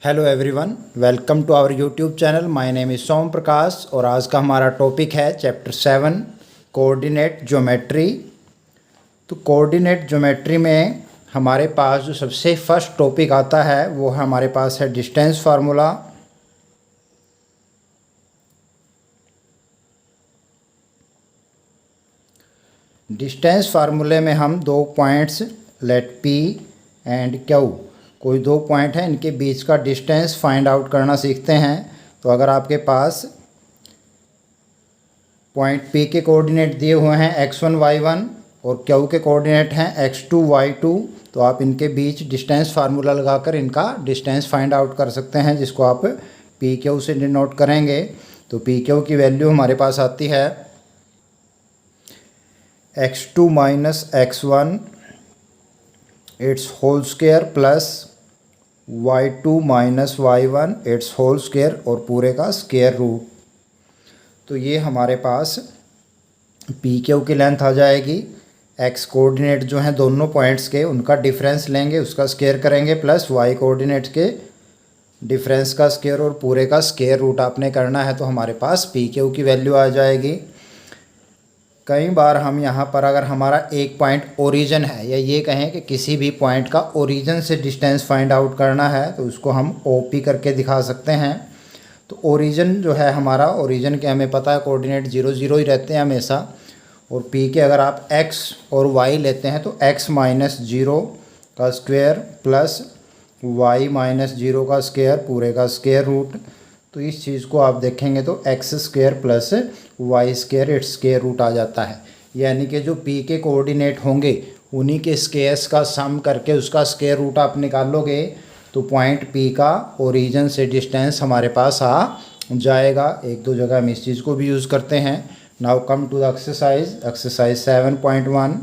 Hello everyone, welcome to our YouTube channel. My name is Som Prakash और आज का हमारा टॉपिक है चैप्टर 7 कोऑर्डिनेट ज्योमेट्री। तो कोऑर्डिनेट ज्योमेट्री में हमारे पास जो सबसे फर्स्ट टॉपिक आता है वो हमारे पास है डिस्टेंस फार्मूला। डिस्टेंस फार्मूले में हम दो points let P and Q, कोई दो पॉइंट हैं, इनके बीच का डिस्टेंस फाइंड आउट करना सीखते हैं। तो अगर आपके पास पॉइंट पी के कोऑर्डिनेट दिए हुए हैं x1 y1 और क्यू के कोऑर्डिनेट हैं x2 y2, तो आप इनके बीच डिस्टेंस फार्मूला लगाकर इनका डिस्टेंस फाइंड आउट कर सकते हैं, जिसको आप पी क्यू से डिनोट करेंगे। तो पी क्यू की वैल्यू हमारे पास आती है x2 minus x1 its whole square plus y2 minus y1 its whole square और पूरे का स्क्वायर रूट। तो ये हमारे पास पी क्यू की लेंथ आ जाएगी। x कोऑर्डिनेट जो हैं दोनों पॉइंट्स के, उनका डिफरेंस लेंगे, उसका स्क्वायर करेंगे, प्लस y कोऑर्डिनेट के डिफरेंस का स्क्वायर और पूरे का स्क्वायर रूट आपने करना है। तो हमारे पास पी क्यू की वैल्यू आ जाएगी। कई बार हम यहाँ पर अगर हमारा एक पॉइंट ओरिजिन है, या ये कहें कि किसी भी पॉइंट का ओरिजिन से डिस्टेंस फाइंड आउट करना है, तो उसको हम ओपी करके दिखा सकते हैं। तो ओरिजिन जो है हमारा, ओरिजिन के हमें पता है कोऑर्डिनेट 0 0 ही रहते हैं हमेशा। और पी के अगर आप x और y लेते हैं तो x माइनस 0 का स्क्वायर प्लस y माइनस 0 का स्क्वायर पूरे का स्क्वायर रूट। तो इस चीज़ को आप देखेंगे तो x square plus y square it's square root आ जाता है। यानी कि जो पी के कोऑर्डिनेट होंगे उन्हीं के स्क्वायर्स का सम करके उसका स्क्वायर रूट आप निकालोगे, तो पॉइंट पी का ओरिजिन से डिस्टेंस हमारे पास आ जाएगा। एक दो जगह हम इस चीज़ को भी यूज़ करते हैं। Now come to the exercise 7.1।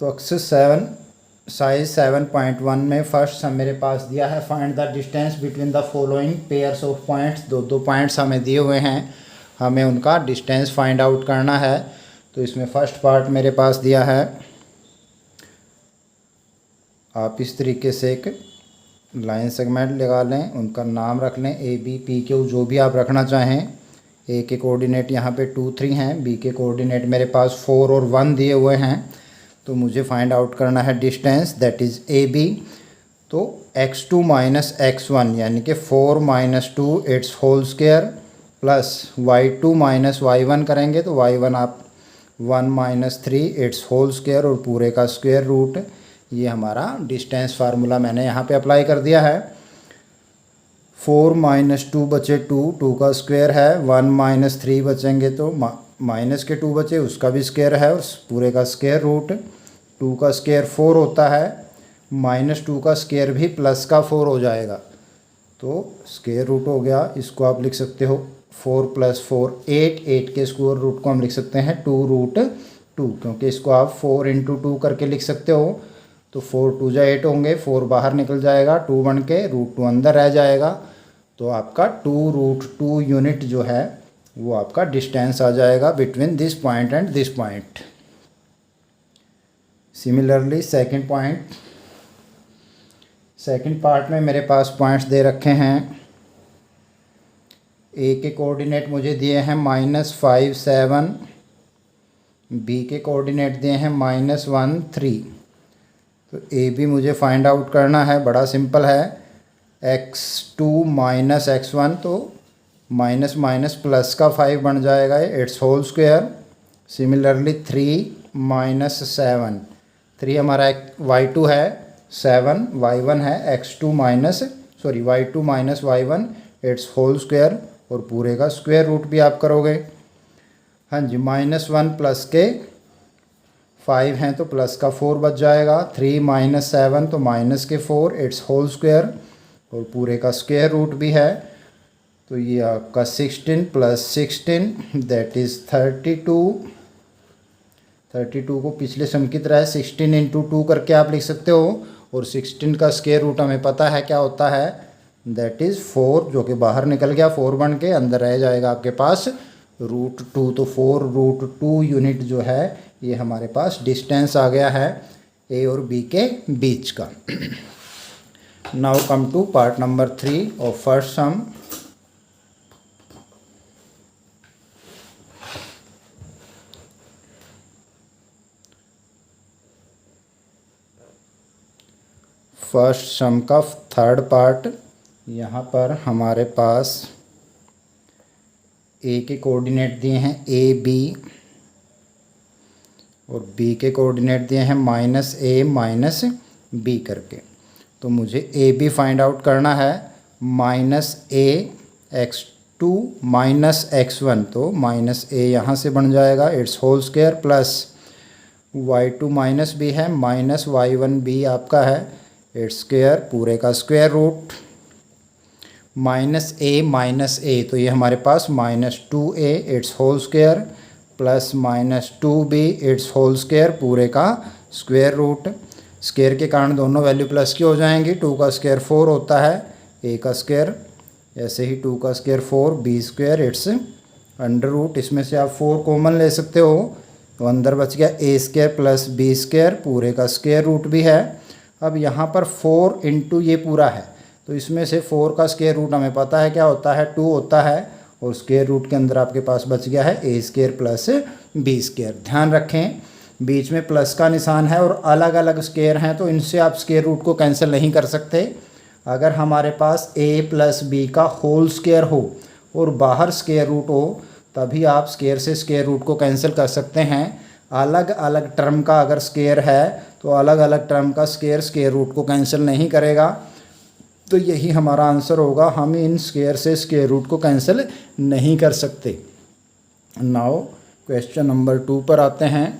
तो एक्सरसाइज 7.1 में फर्स्ट मेरे पास दिया है find the distance between the following pairs of points. दो पॉइंट्स हमें दिए हुए हैं, हमें उनका डिस्टेंस फाइंड आउट करना है। तो इसमें फर्स्ट पार्ट मेरे पास दिया है, आप इस तरीके से एक लाइन सेगमेंट लगा लें, उनका नाम रख लें ए बी पी क्यू, जो भी आप रखना चाहें। ए के कोऑर्डिनेट यहाँ पे 2 3 हैं, बी के कोऑर्डिनेट मेरे पास 4 और 1 दिए हुए हैं। तो मुझे फाइंड आउट करना है distance, that is A B. तो x2 माइनस x1 यानी कि 4 minus 2 its whole square plus y2 minus y1 करेंगे तो y1 आप 1 माइनस 3 इट्स होल स्क्वायर और पूरे का स्क्वायर रूट। ये हमारा डिस्टेंस फार्मूला मैंने यहाँ पे अप्लाई कर दिया है। 4 माइनस 2 बचे 2 का स्क्वायर है, 1 माइनस 3 बचेंगे तो माइनस के 2 बचे, उसका भी स्क्वायर है और पूरे का स्क्वायर रूट। 2 का स्क्वायर 4 होता है, माइनस 2 का स्क्वायर भी प्लस का 4 हो जाएगा, तो स्क्वायर रूट हो गया। इसको आप लिख सकते हो 4 प्लस 4 8 के स्क्वायर रूट को हम लिख सकते हैं 2 रूट 2, क्योंकि इसको आप 4 इंटू 2 करके लिख सकते हो। तो 4 2 जा 8 होंगे, 4 बाहर निकल जाएगा, 2 बन के रूट 2 अंदर रह जाएगा। तो आपका 2 रूट 2 यूनिट जो है वो आपका डिस्टेंस आ जाएगा between this point and this point. Similarly second part में मेरे पास पॉइंट्स दे रखे हैं। ए के कोऑर्डिनेट मुझे दिए हैं -5 7, बी के कोऑर्डिनेट दिए हैं -1 3। तो ए बी मुझे फाइंड आउट करना है, बड़ा सिंपल है। x2 माइनस x1 तो माइनस माइनस प्लस का 5 बन जाएगा its whole square. Similarly 3 minus 7, 3 हमारा y2 है, 7 y1 है, y2 minus y1 its whole square और पूरे का स्क्वायर रूट भी आप करोगे। हाँ जी, -1 प्लस के 5 हैं तो प्लस का 4 बच जाएगा। 3 माइनस 7 तो माइनस के 4 इट्स होल स्क्वायर और पूरे का स्क्वायर रूट भी है। तो ये आपका 16 प्लस 16 दैट इज़ 32। 32 को पिछले सम की तरह 16 इंटू 2 करके आप लिख सकते हो, और 16 का स्क्वायर रूट हमें पता है क्या होता है, दैट इज़ 4, जो कि बाहर निकल गया 4 बन के, अंदर रह जाएगा आपके पास रूट 2। तो 4 रूट 2 यूनिट जो है ये हमारे पास डिस्टेंस आ गया है। ए और बी के बीच का। Now come to part number 3 of first sum. First sum का थर्ड पार्ट। यहाँ पर हमारे पास ए के कोऑर्डिनेट दिए हैं ए बी, और बी के कोऑर्डिनेट दिए हैं -a -b करके। तो मुझे ए बी फाइंड आउट करना है। -a(x2 -x1), तो -a यहाँ से बन जाएगा its whole square, plus y2 -b है, -y1b आपका है इट्स स्क्वायर पूरे का स्क्वायर रूट, -a तो ये हमारे पास -2a its whole square, plus -2b its whole square पूरे का स्क्वायर रूट। स्क्वायर के कारण दोनों वैल्यू प्लस की हो जाएंगी। 2 का स्क्वायर 4 होता है, a का स्क्वायर, ऐसे ही 2 का square 4, b square its under root. इसमें से आप 4 कॉमन ले सकते हो, तो अंदर बच गया a square plus b square पूरे का स्क्वायर रूट भी है। अब यहाँ पर 4 इंटू ये पूरा है, तो इसमें से 4 का स्क्वायर रूट हमें पता है क्या होता है, 2 होता है, और स्क्वायर रूट के अंदर आपके पास बच गया है a square plus b square. ध्यान रखें बीच में प्लस का निशान है और अलग अलग स्क्वायर हैं, तो इनसे आप स्क्वायर रूट को कैंसिल नहीं कर सकते। अगर हमारे पास a प्लस b का होल स्क्वायर हो और बाहर स्क्वायर रूट हो, तभी आप स्क्वायर से स्क्वायर रूट को कैंसिल कर सकते हैं। अलग अलग टर्म का अगर स्क्वायर है तो अलग अलग टर्म का स्क्वायर स्क्वायर रूट को कैंसिल नहीं करेगा। तो यही हमारा आंसर होगा, हम इन स्क्वायर से स्क्वायर रूट को कैंसिल नहीं कर सकते। नाउ क्वेश्चन नंबर 2 पर आते हैं।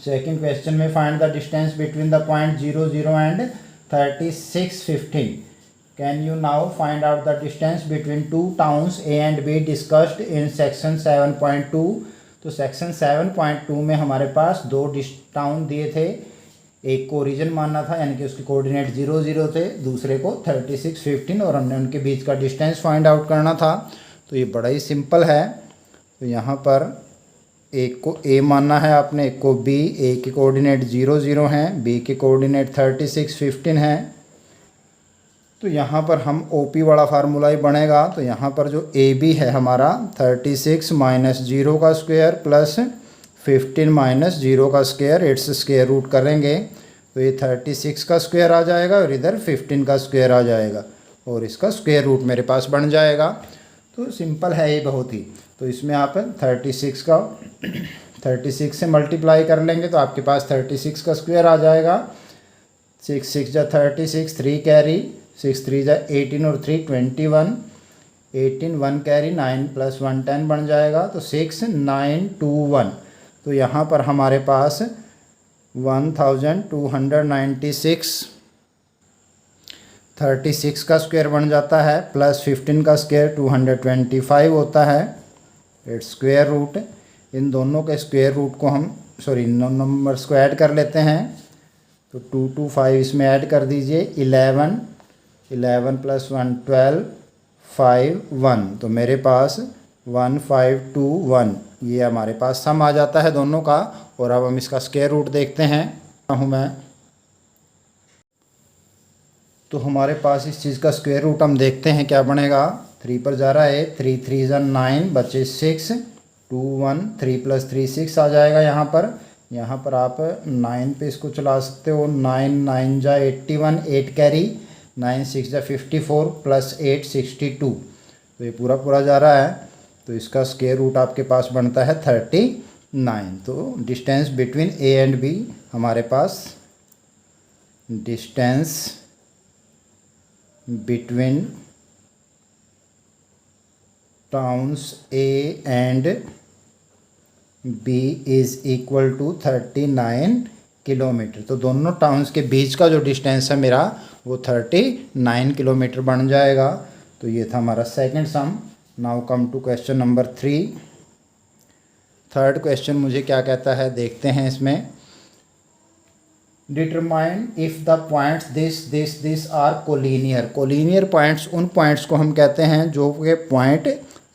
सेकंड क्वेश्चन में find the distance between the point 0 0 and 36 15। Can you now find out the distance between 2 towns A and be discussed in section 7.2। तो सेक्शन 7.2 में हमारे पास 2 टाउन दिए थे, एक को ओरिजिन मानना था यानी कि उसके कोऑर्डिनेट 0 0 थे, दूसरे को 36 15, और हमने उनके बीच का डिस्टेंस फाइंड आउट करना था। तो ये बड़ा ही सिंपल है। तो यहाँ पर एक को a मानना है आपने, एक को b। a के कोऑर्डिनेट 0 0 हैं, b के कोऑर्डिनेट 36 15 हैं। तो यहाँ पर हम OP वाला फार्मूला ही बनेगा। तो यहाँ पर जो AB है हमारा 36 - 0 का स्क्वायर प्लस 15 - 0 का स्क्वायर इट्स स्क्वायर रूट करेंगे, तो ये 36 का स्क्वायर आ जाएगा और इधर 15 का स्क्वायर आ जाएगा, और इसका स्क्वायर रूट मेरे पास बन जाएगा। तो सिंपल है ये बहुत ही। तो इसमें आप 36 से मल्टीप्लाई कर लेंगे तो आपके पास 36 का स्क्वायर आ जाएगा। 6 6 जा 36, 3 कैरी, 6 3 जा 18 और 3 21, 18 1 कैरी, 9 + 1 10 बन जाएगा। तो 6 9 2 1। तो यहाँ पर हमारे पास 1296 36 का स्क्वायर बन जाता है, प्लस 15 का स्क्वायर 225 होता है इट्स स्क्वायर रूट। इन दोनों के स्क्वायर रूट को हम इन नंबर्स को ऐड कर लेते हैं। तो 2 2 5 इसमें ऐड कर दीजिए, 11 11 + 1 12 5 1। तो मेरे पास 1521 ये हमारे पास सम आ जाता है दोनों का। और अब हम इसका स्क्वायर रूट देखते हैं मैं। तो हमारे पास इस चीज़ का स्क्वायर रूट हम देखते हैं क्या बनेगा। 3 पर जा रहा है, 3 3 जा 9 बचे 6, 2 1 3 + 3 6 आ जाएगा। यहाँ पर आप 9 पे इसको चला सकते हो। 9 9 जा 81, 8 कैरी, 9 6 जा 54 + 8 62। तो ये पूरा जा रहा है। तो इसका स्क्वायर रूट आपके पास बनता है 39। तो distance between A and B हमारे पास, distance between towns A and B is equal to 39 kilometre. तो दोनों टाउन्स के बीच का जो डिस्टेंस है मेरा वो 39 किलोमीटर बन जाएगा। तो ये था हमारा second sum. Now come to question number 3। Third question मुझे क्या कहता है देखते हैं इसमें। Determine if the points this are collinear. Collinear points उन पॉइंट्स को हम कहते हैं जो के पॉइंट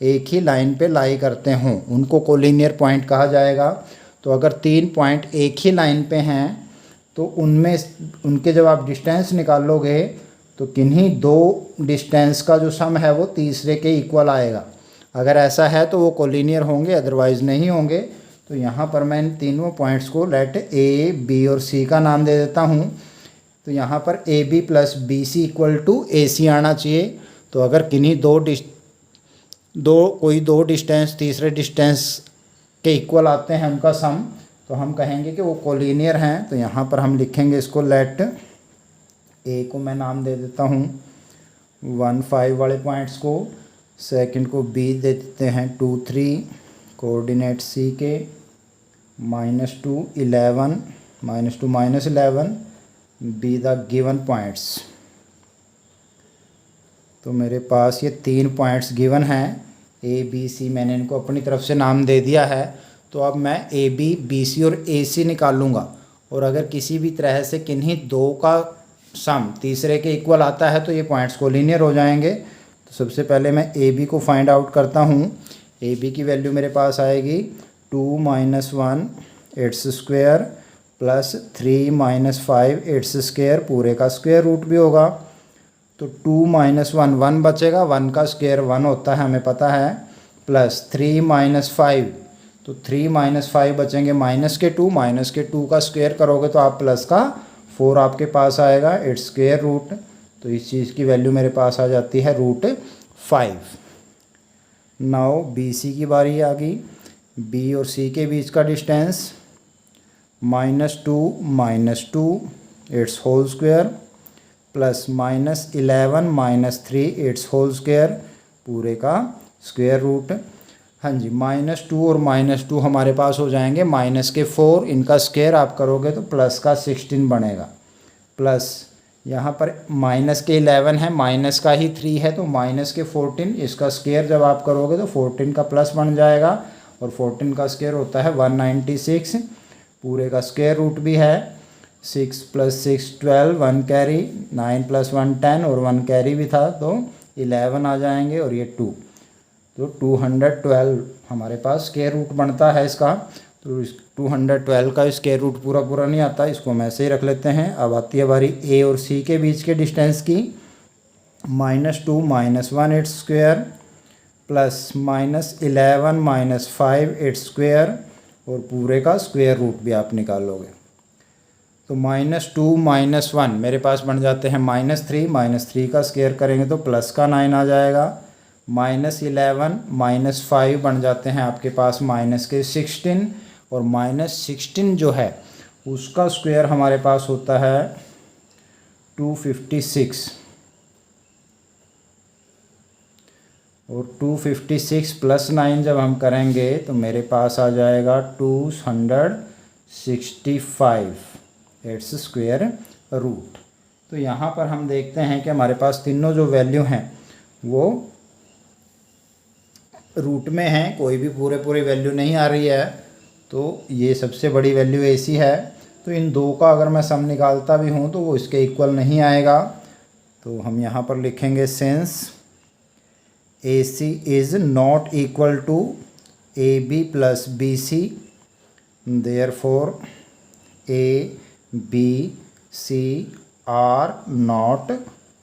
एक ही लाइन पे लाई करते हों, उनको कोलिनियर पॉइंट कहा जाएगा। तो अगर 3 पॉइंट एक ही लाइन पे हैं तो उनमें उनके जब आप डिस्टेंस निकालोगे तो किन्हीं दो डिस्टेंस का जो सम है वो तीसरे के इक्वल आएगा। अगर ऐसा है तो वो कोलिनियर होंगे, अदरवाइज़ नहीं होंगे। तो यहाँ पर मैं इन तीनों पॉइंट्स को लेट ए, बी और सी का नाम दे देता हूँ। तो यहाँ पर A B plus B C equal to A C आना चाहिए। तो अगर किन्हीं कोई दो डिस्टेंस तीसरे डिस्टेंस के इक्वल आते हैं उनका सम, तो हम कहेंगे कि वो कोलिनियर हैं। तो यहाँ पर हम लिखेंगे इसको, लेट ए को मैं नाम दे देता हूँ 1 5 वाले पॉइंट्स को, सेकंड को बी दे देते हैं 2 3, कोऑर्डिनेट सी के -2 11 -2 -11 बी द गिवन पॉइंट्स। तो मेरे पास ये 3 पॉइंट्स गिवन हैं, ए बी सी, मैंने इनको अपनी तरफ से नाम दे दिया है। तो अब मैं ए बी, बी सी और ए सी निकालूंगा, और अगर किसी भी तरह से किन्हीं दो का सम तीसरे के इक्वल आता है तो ये पॉइंट्स कोलिनियर हो जाएंगे। तो सबसे पहले मैं ए बी को फाइंड आउट करता हूँ। ए बी की वैल्यू मेरे पास आएगी 2 - 1 its square plus 3 - 5 its square, पूरे का स्क्वायर रूट भी होगा। तो 2 - 1 1 बचेगा, 1 का स्क्वायर 1 होता है हमें पता है, प्लस 3 - 5, तो 3 - 5 बचेंगे -2 का स्क्वायर करोगे तो आप प्लस का 4 आपके पास आएगा, इट्स स्क्वायर रूट। तो इस चीज़ की वैल्यू मेरे पास आ जाती है √5। नाउ बी सी की बारी आ गई। बी और सी के बीच का distance -2 -2 its whole square plus -11 -3 its whole square, पूरे का स्क्वायर रूट। हाँ जी, -2 और -2 हमारे पास हो जाएंगे -4, इनका स्क्वायर आप करोगे तो प्लस का 16 बनेगा, प्लस यहाँ पर माइनस के 11 है, माइनस का ही 3 है, तो माइनस के 14, इसका स्क्वायर जब आप करोगे तो 14 का प्लस बन जाएगा, और 14 का स्क्वायर होता है 196, पूरे का स्क्वायर रूट भी है। 6 + 6 12, 1 कैरी, 9 + 1 10 और 1 कैरी भी था, तो 11 आ जाएंगे, और ये 2, तो 212 हमारे पास स्क्वायर रूट बनता है इसका। तो इस 212 का स्क्वायर रूट पूरा नहीं आता, इसको हम ऐसे ही रख लेते हैं। अब आती है बारी ए और सी के बीच के डिस्टेंस की। -2 - 1 its square plus -11 - 5 its square, और पूरे का स्क्वायर रूट भी आप निकालोगे। तो -2 - 1 मेरे पास बन जाते हैं -3, -3 का स्क्वायर करेंगे तो प्लस का 9 आ जाएगा, -11 - 5 बन जाते हैं आपके पास -16, और -16 जो है उसका स्क्वायर हमारे पास होता है 256, और 256 + 9 जब हम करेंगे तो मेरे पास आ जाएगा 265 इट्स स्क्वायर रूट। तो यहाँ पर हम देखते हैं कि हमारे पास तीनों जो वैल्यू हैं वो रूट में हैं, कोई भी पूरे वैल्यू नहीं आ रही है। तो ये सबसे बड़ी वैल्यू AC है, तो इन दो का अगर मैं सम निकालता भी हूँ तो वो इसके इक्वल नहीं आएगा। तो हम यहाँ पर लिखेंगे since AC is not equal to AB + BC, therefore ABC are not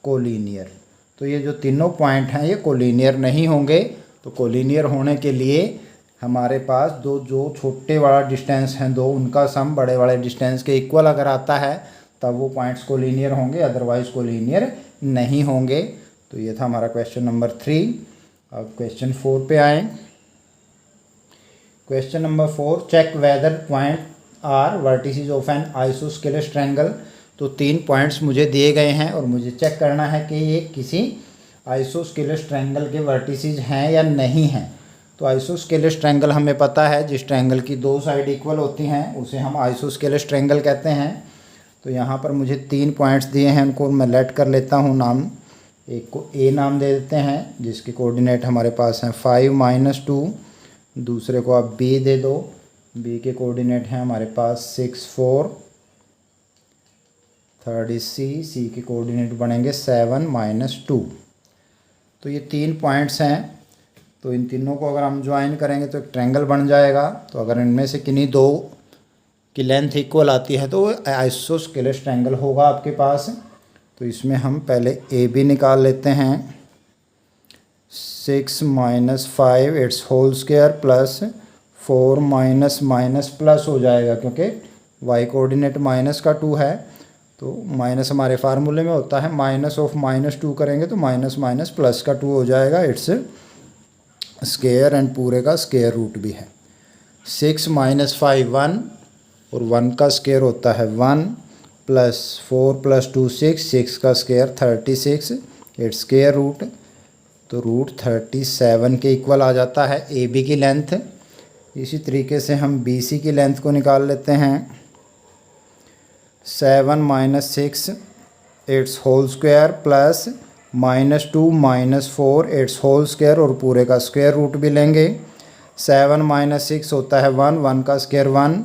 collinear. तो ये जो तीनों पॉइंट हैं ये कोलिनियर नहीं होंगे। तो कोलिनियर होने के लिए हमारे पास जो छोटे वाला डिस्टेंस हैं दो, उनका सम बड़े वाले डिस्टेंस के इक्वल अगर आता है तब वो पॉइंट्स कोलिनियर होंगे, अदरवाइज कोलिनियर नहीं होंगे। तो ये था हमारा क्वेश्चन नंबर 3। अब क्वेश्चन 4 पे आए। Question number 4, check whether point are vertices of an isosceles triangle. तो 3 पॉइंट्स मुझे दिए गए हैं और मुझे चेक करना है कि ये किसी आइसोस्केलेस ट्रायंगल के वर्टिसेस हैं या नहीं हैं। तो आइसोस्केलेस ट्रायंगल हमें पता है, जिस ट्रायंगल की दो साइड इक्वल होती हैं उसे हम आइसोस्केलेस ट्रायंगल कहते हैं। तो यहाँ पर मुझे 3 पॉइंट्स दिए हैं, उनको मैं लेट कर लेता हूँ नाम। एक को A नाम दे देते हैं जिसके कोऑर्डिनेट हमारे पास हैं 5 - 2, दूसरे को आप B दे दो, B के कोऑर्डिनेट हैं हमारे पास 6 4, थर्ड इज C के कोऑर्डिनेट बनेंगे 7 - 2। तो ये 3 पॉइंट्स हैं तो इन तीनों को अगर हम ज्वाइन करेंगे तो एक ट्रायंगल बन जाएगा। तो अगर इनमें से किन्हीं दो की लेंथ इक्वल आती है तो वो आइसोस्केलेस ट्रायंगल होगा आपके पास। तो इसमें हम पहले ए बी निकाल लेते हैं। 6 minus 5 its whole square plus 4 minus minus plus हो जाएगा, क्योंकि वाई कोऑर्डिनेट माइनस का 2 है तो माइनस हमारे फार्मूले में होता है। माइनस ऑफ माइनस 2 करेंगे तो माइनस माइनस प्लस का 2 हो जाएगा। इट्स स्क्वायर एंड पूरे का स्क्वायर रूट भी है। 6 माइनस 5 1 और 1 का स्क्वायर होता है 1 प्लस 4 प्लस 2 6 का स्क्वायर 36 इट्स स्क्वायर रूट। तो रूट 37 के इक्वल आ जाता है ए बी की लेंथ। इसी तरीके से हम बी सी की लेंथ को निकाल लेते हैं। 7 minus 6 its whole square plus minus 2 minus 4 its whole square और पूरे का स्क्वायर रूट भी लेंगे। 7 माइनस 6 होता है 1 1 का square 1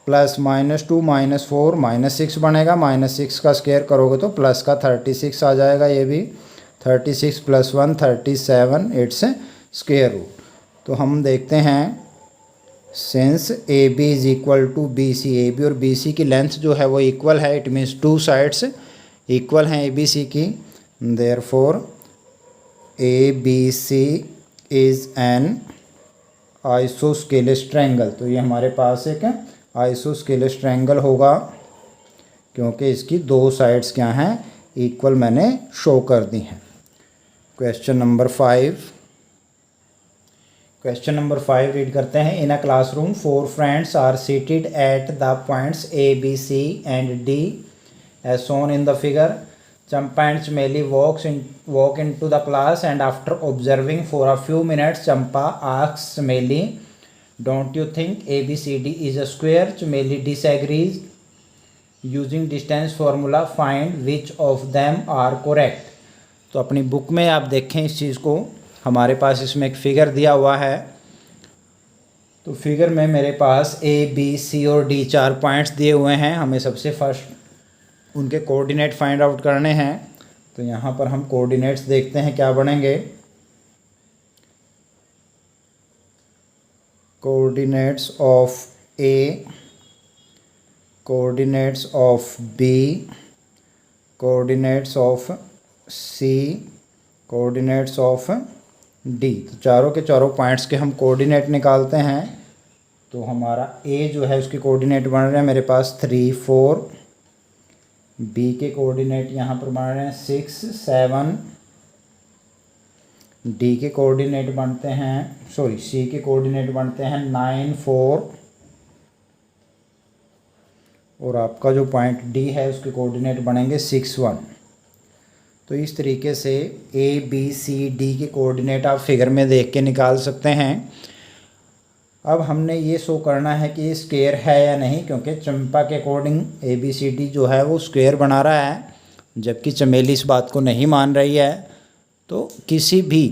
plus minus 2 minus 4 minus 6 बनेगा। माइनस 6 का स्क्वायर करोगे तो प्लस का 36 आ जाएगा। ये भी 36 प्लस 1 37 इट्स स्क्वायर रूट। तो हम देखते हैं since A B is equal to B C, A B और बी सी की लेंथ जो है वो इक्वल है। It means two sides equal हैं ए बी सी की। Therefore A B C is an isosceles triangle. तो ये हमारे पास एक आइसोस्केलेस ट्रायंगल होगा, क्योंकि इसकी दो साइड्स क्या हैं, इक्वल मैंने शो कर दी हैं। क्वेश्चन नंबर 5 रीड करते हैं। In a classroom 4 friends are seated at the points A B C and D as shown in the figure. Champa and Chameli walk into the class, and after observing for a few minutes, Champa asks Chameli, "Don't you think ABCD is a square?" Chameli disagrees. Using distance formula, find which of them are correct. तो अपनी book में आप देखें इस चीज़ को, हमारे पास इसमें एक फिगर दिया हुआ है। तो फिगर में मेरे पास A, B, C और D 4 पॉइंट्स दिए हुए हैं। हमें सबसे फर्स्ट उनके कोऑर्डिनेट फाइंड आउट करने हैं। तो यहाँ पर हम कोऑर्डिनेट्स देखते हैं क्या बनेंगे। Coordinates of A, coordinates of B, coordinates of C, coordinates of D. तो चारों के चारों पॉइंट्स के हम कोऑर्डिनेट निकालते हैं। तो हमारा ए जो है उसके कोऑर्डिनेट बन रहे हैं मेरे पास 3 4, बी के कोऑर्डिनेट यहाँ पर बन रहे हैं 6 7, डी के कोऑर्डिनेट बनते हैं सी के कोऑर्डिनेट बनते हैं 9 4, और आपका जो पॉइंट डी है उसके कोऑर्डिनेट बनेंगे 6 1। तो इस तरीके से ए बी सी डी के कोऑर्डिनेट आप फिगर में देख के निकाल सकते हैं। अब हमने ये शो करना है कि ये स्क्वायर है या नहीं, क्योंकि चंपा के according A B C D जो है वो स्क्वायर बना रहा है, जबकि चमेली इस बात को नहीं मान रही है। तो किसी भी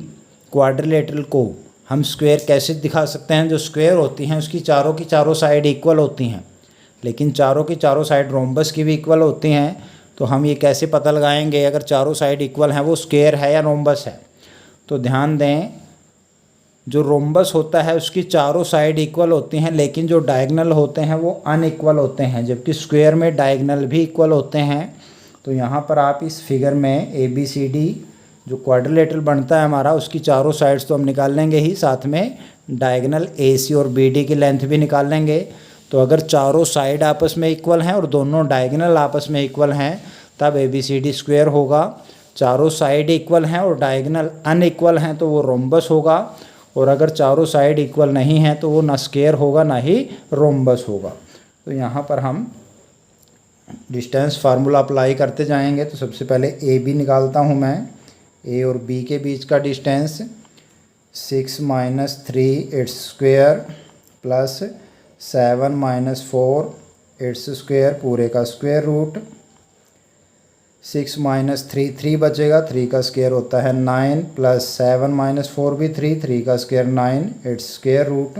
क्वाड्रिलेटरल को हम स्क्वायर कैसे दिखा सकते हैं? जो स्क्वायर होती हैं उसकी चारों की चारों साइड इक्वल होती हैं, लेकिन चारों की चारों साइड रोम्बस की भी इक्वल होती हैं। तो हम ये कैसे पता लगाएंगे अगर चारों साइड इक्वल हैं वो स्क्वायर है या रोम्बस है? तो ध्यान दें, जो रोम्बस होता है उसकी चारों साइड इक्वल होती हैं, लेकिन जो डायगनल होते हैं वो अनइक्वल होते हैं, जबकि स्क्वायर में डायगनल भी इक्वल होते हैं। तो यहाँ पर आप इस फिगर में ए बी सी डी जो क्वाड्रिलेटरल बनता है हमारा, उसकी चारों साइड्स तो हम निकाल लेंगे ही, साथ में डायगनल ए सी और बी डी की लेंथ भी निकाल लेंगे। तो अगर चारों साइड आपस में इक्वल हैं और दोनों डायगनल आपस में इक्वल हैं तब A B C D square होगा। चारों साइड इक्वल हैं और डायगनल अनइक्वल हैं तो वो रोम्बस होगा, और अगर चारों साइड इक्वल नहीं हैं तो वो ना स्क्वायर होगा ना ही रोम्बस होगा। तो यहाँ पर हम डिस्टेंस फार्मूला अप्लाई करते जाएंगे। तो सबसे पहले ए बी निकालता हूँ मैं। ए और बी के बीच का distance 6 minus 3 it's square plus 7 minus 4 its square पूरे का स्क्वायर रूट। 6 माइनस 3 3 बचेगा, 3 का स्क्वायर होता है 9 प्लस 7 माइनस 4 भी 3 का स्क्वायर 9 इट्स स्क्वायर रूट।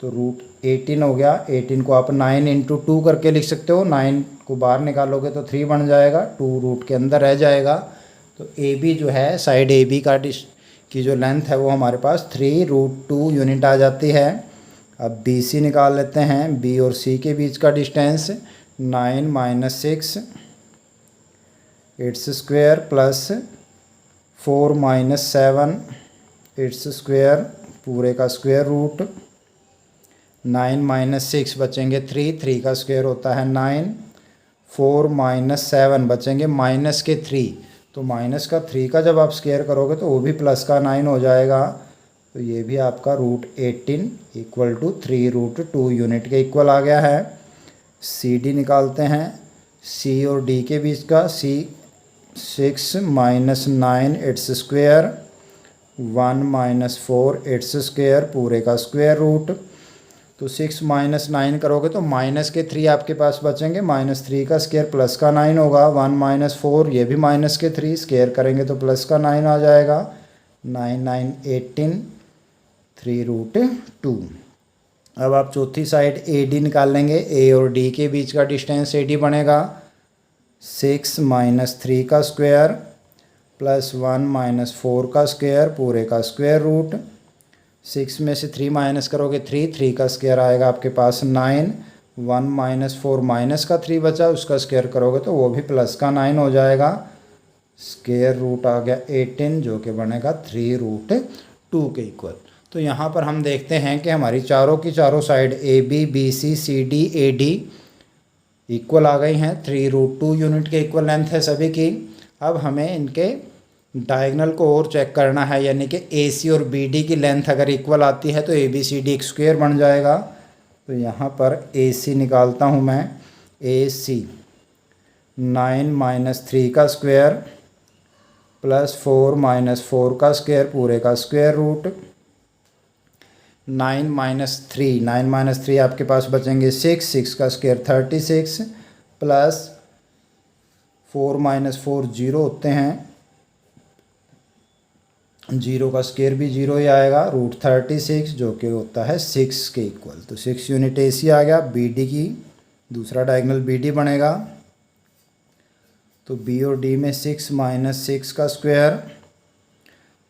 तो रूट 18 हो गया। 18 को आप 9 इंटू 2 करके लिख सकते हो। 9 को बाहर निकालोगे तो 3 बन जाएगा, 2 रूट के अंदर रह जाएगा। तो ए बी जो है साइड ए बी की जो लेंथ है वो हमारे पास 3√2 यूनिट आ जाती है। अब बी सी निकाल लेते हैं। बी और सी के बीच का distance 9 - 6 it's square plus 4 - 7 its square पूरे का स्क्वायर रूट। 9 - 6 बचेंगे 3 का स्क्वायर होता है 9। 4 - 7 बचेंगे माइनस के 3, तो माइनस का 3 का जब आप स्क्वायर करोगे तो वो भी प्लस का 9 हो जाएगा। तो ये भी आपका √18 = 3√2 यूनिट के इक्वल आ गया है। सी डी निकालते हैं। सी और डी के बीच का सी 6 - 9 इट्स स्क्वायर 1 - 4 इट्स स्क्वायर पूरे का स्क्वायर रूट। तो 6 - 9 करोगे तो माइनस के 3 आपके पास बचेंगे। -3 का स्क्वायर प्लस का 9 होगा। 1 - 4 ये भी माइनस के 3 स्क्वायर करेंगे तो प्लस का 9 आ जाएगा। 9 - 9 18 3√2। अब आप चौथी साइड ए डी निकाल लेंगे। ए और डी के बीच का डिस्टेंस ए डी बनेगा 6 - 3 का स्क्वायर प्लस 1 - 4 का स्क्वायर पूरे का स्क्वायर रूट। 6 में से 3 माइनस करोगे 3 का स्क्वायर आएगा आपके पास 9। 1 - 4 माइनस का 3 बचा, उसका स्क्वायर करोगे तो वो भी प्लस का 9 हो जाएगा। स्क्वायर रूट आ गया 18 जो कि बनेगा 3√2 के इक्वल। तो यहाँ पर हम देखते हैं कि हमारी चारों की चारों side A B B C C D A D equal आ गई हैं। 3√2 यूनिट के इक्वल लेंथ है सभी की। अब हमें इनके डायगनल को और चेक करना है, यानी कि ए सी और बी डी की लेंथ अगर इक्वल आती है तो ए बी सी डी एक स्क्वायर बन जाएगा। तो यहाँ पर ए सी निकालता हूँ मैं। ए सी 9 - 3 का स्क्वायर प्लस 4 - 4 का स्क्वायर पूरे का स्क्वायर रूट। 9 - 3 आपके पास बचेंगे 6 का स्क्वायर 36 प्लस 4 - 4 0 होते हैं, 0 का स्क्वायर भी 0 ही आएगा। √36 जो कि होता है 6 के इक्वल। तो 6 यूनिट ए सी आ गया। बी डी की दूसरा डायगनल बी डी बनेगा। तो बी और डी में 6 - 6 का स्क्वायर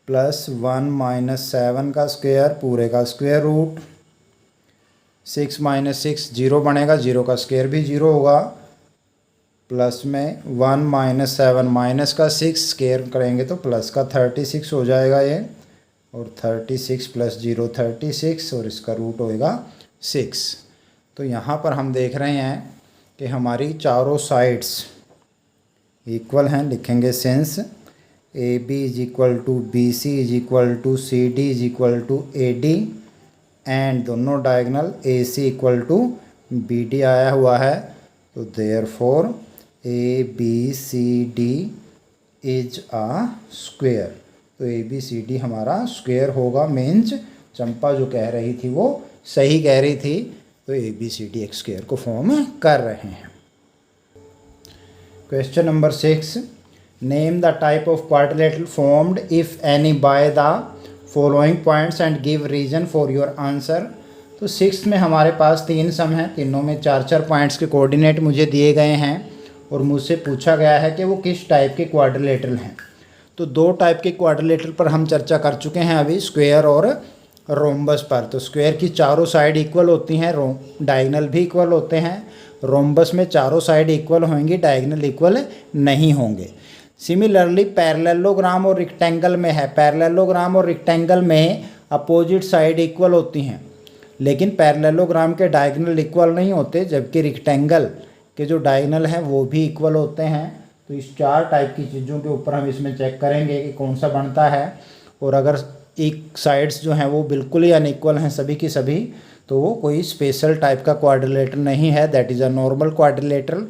प्लस 1 - 7 का स्क्वायर पूरे का स्क्वायर रूट। 6 - 6 0 बनेगा, 0 का स्क्वायर भी 0 होगा। प्लस में 1 - 7 माइनस का 6 स्क्वायर करेंगे तो प्लस का 36 हो जाएगा ये। और 36 + 0 36 और इसका रूट होएगा 6। तो यहाँ पर हम देख रहे हैं कि हमारी चारों साइड्स इक्वल हैं। लिखेंगे since A B = B C = C D = A D and दोनों diagonal A C = B D आया हुआ है। तो therefore A B C D is a square. तो ए बी सी डी हमारा स्क्वायर होगा। मीन्स चंपा जो कह रही थी वो सही कह रही थी। तो ए बी सी डी एक स्क्वायर को फॉर्म कर रहे हैं। Question number 6, name the type of quadrilateral formed if any by the following points and give reason for your answer. तो 6 में हमारे पास 3 सम हैं, तीनों में 4 पॉइंट्स के कोऑर्डिनेट मुझे दिए गए हैं और मुझसे पूछा गया है कि वो किस टाइप के क्वाड्रिलेटरल हैं। तो 2 टाइप के क्वाड्रिलेटरल पर हम चर्चा कर चुके हैं अभी, स्क्वायर और रोम्बस पर। तो स्क्वायर की चारों साइड इक्वल होती हैं, डायगनल भी इक्वल होते हैं। रोम्बस में चारों साइड इक्वल होंगी, डायगनल इक्वल नहीं होंगे। सिमिलरली पैरेललोग्राम और रेक्टेंगल में है। पैरेललोग्राम और रेक्टेंगल में अपोजिट साइड इक्वल होती हैं, लेकिन पैरेललोग्राम के डायगनल इक्वल नहीं होते, जबकि रेक्टेंगल के जो डायगनल हैं वो भी इक्वल होते हैं। तो इस 4 टाइप की चीज़ों के ऊपर हम इसमें चेक करेंगे कि कौन सा बनता है। और अगर एक साइड्स जो हैं वो बिल्कुल ही अनइक्वल हैं सभी की सभी, तो वो कोई स्पेशल टाइप का क्वाड्रिलेटरल नहीं है, that is a normal quadrilateral.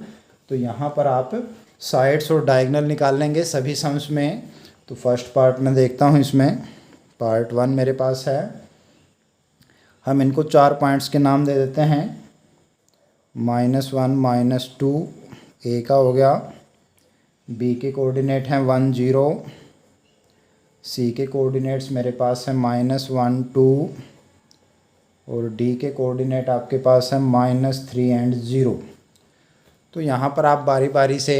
तो यहाँ पर आप साइड्स और डायगनल निकाल लेंगे सभी सम्स में। तो फर्स्ट पार्ट में देखता हूँ, इसमें पार्ट 1 मेरे पास है। हम इनको 4 पॉइंट्स के नाम दे देते हैं। -1 -2 ए का हो गया, बी के कोऑर्डिनेट हैं 1 0, सी के कोऑर्डिनेट्स मेरे पास हैं -1 2 और डी के कोऑर्डिनेट आपके पास हैं -3 और 0। तो यहाँ पर आप बारी बारी से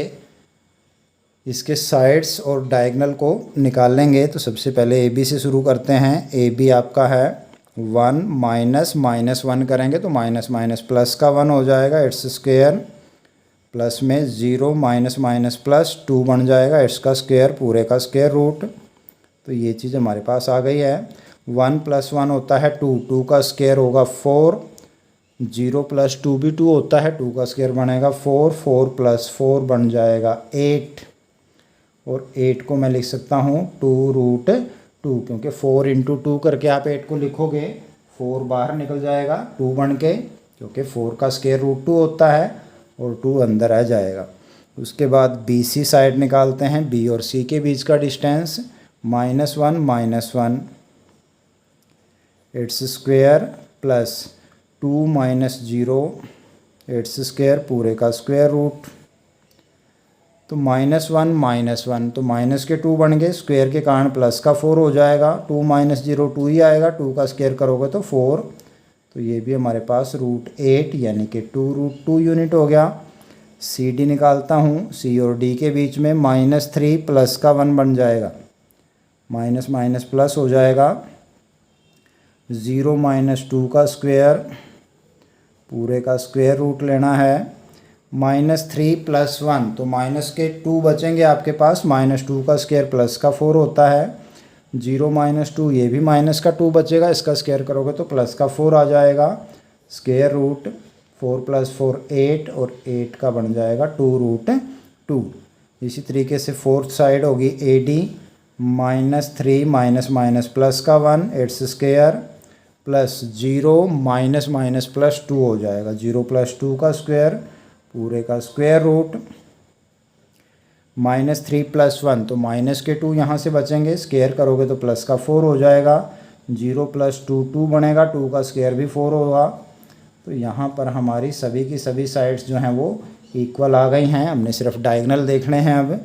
इसके साइड्स और डायगनल को निकाल लेंगे। तो सबसे पहले ए बी से शुरू करते हैं। ए बी आपका है 1 माइनस माइनस 1 करेंगे तो माइनस माइनस प्लस का 1 हो जाएगा, इट्स स्क्वायर, प्लस में 0 माइनस माइनस प्लस 2 बन जाएगा, इट्स का स्क्वायर, पूरे का स्क्वायर रूट। तो ये चीज़ हमारे पास आ गई है। 1 प्लस 1 होता है 2, 2 का स्क्वायर होगा 4, 0 प्लस 2 भी 2 होता है, 2 का स्क्वायर बनेगा 4, 4 प्लस 4 बन जाएगा 8, और 8 को मैं लिख सकता हूँ 2 रूट 2, क्योंकि 4 इंटू 2 करके आप 8 को लिखोगे 4 बाहर निकल जाएगा 2 बन के, क्योंकि 4 का स्क्वायर रूट 2 होता है और 2 अंदर आ जाएगा। उसके बाद बी सी साइड निकालते हैं। बी और सी के बीच का distance -1 -1 its square plus 2 minus 0 its square, पूरे का स्क्वायर रूट। तो -1 -1 तो माइनस के 2 बन गए, स्क्वायर के कारण प्लस का 4 हो जाएगा, 2 माइनस 0 2 ही आएगा, 2 का स्क्वायर करोगे तो 4, तो ये भी हमारे पास √8 यानी कि 2 रूट 2 यूनिट हो गया। सी डी निकालता हूँ। सी और डी के बीच में -3 प्लस का 1 बन जाएगा, माइनस माइनस प्लस हो जाएगा, 0 माइनस 2 का स्क्वायर, पूरे का स्क्वायर रूट लेना है, -3 प्लस 1 तो माइनस के 2 बचेंगे आपके पास, -2 का स्क्वायर प्लस का 4 होता है, 0 माइनस 2 ये भी माइनस का 2 बचेगा, इसका स्क्वायर करोगे तो प्लस का 4 आ जाएगा, स्क्वायर रूट 4 प्लस 4 8 और 8 का बन जाएगा 2 रूट 2। इसी तरीके से फोर्थ साइड होगी A D, -3 minus minus plus का 1 its square plus 0 minus minus plus 2 हो जाएगा, 0 प्लस 2 का स्क्वायर, पूरे का स्क्वायर रूट, -3 प्लस 1 तो माइनस के 2 यहाँ से बचेंगे, स्क्वायर करोगे तो प्लस का 4 हो जाएगा, 0 प्लस 2 2 बनेगा, 2 का स्क्वायर भी 4 होगा। तो यहाँ पर हमारी सभी की सभी साइड्स जो हैं वो इक्वल आ गई हैं। हमने सिर्फ डायगनल देखने हैं। अब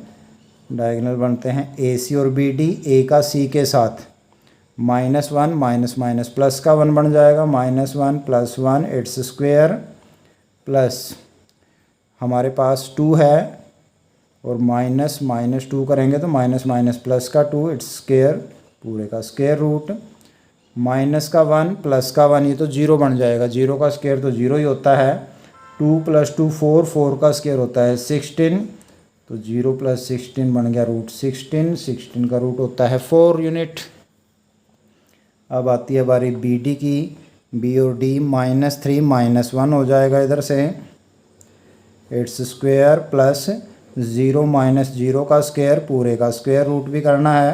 डायगनल बनते हैं ए सी और बी डी, ए का सी के साथ -1 माइनस माइनस प्लस का 1 बन जाएगा, -1 प्लस 1 इट्स स्क्वायर प्लस हमारे पास 2 है और माइनस माइनस 2 करेंगे तो माइनस माइनस प्लस का 2 इट्स स्क्वायर, पूरे का स्क्वायर रूट, माइनस का 1 प्लस का 1 ये तो 0 बन जाएगा, 0 का स्क्वायर तो 0 ही होता है, 2 प्लस 2 4, 4 का स्क्वायर होता है 16, तो 0 प्लस 16 बन गया √16, 16 का रूट होता है 4 यूनिट। अब आती है बारी बी डी की। बी और डी -3 -1 हो जाएगा इधर से, इट्स स्क्वायर प्लस 0 माइनस 0 का स्क्वायर, पूरे का स्क्वायर रूट भी करना है,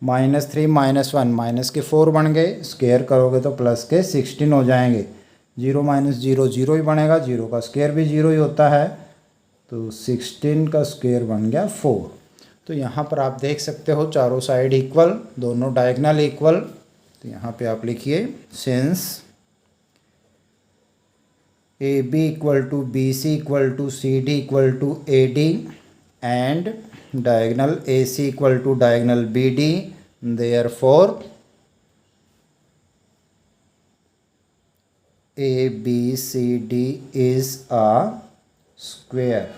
-3 -1 माइनस के 4 बन गए, स्क्वायर करोगे तो प्लस के 16 हो जाएंगे, 0 माइनस 0 0 ही बनेगा, 0 का स्क्वायर भी 0 ही होता है, तो 16 का स्क्वायर बन गया 4। तो यहाँ पर आप देख सकते हो चारों साइड इक्वल, दोनों डायगनल इक्वल। तो यहाँ पे आप लिखिए since A B equal to B C equal to C D equal to A D and diagonal A C equal to diagonal B D, therefore A B C D is a square.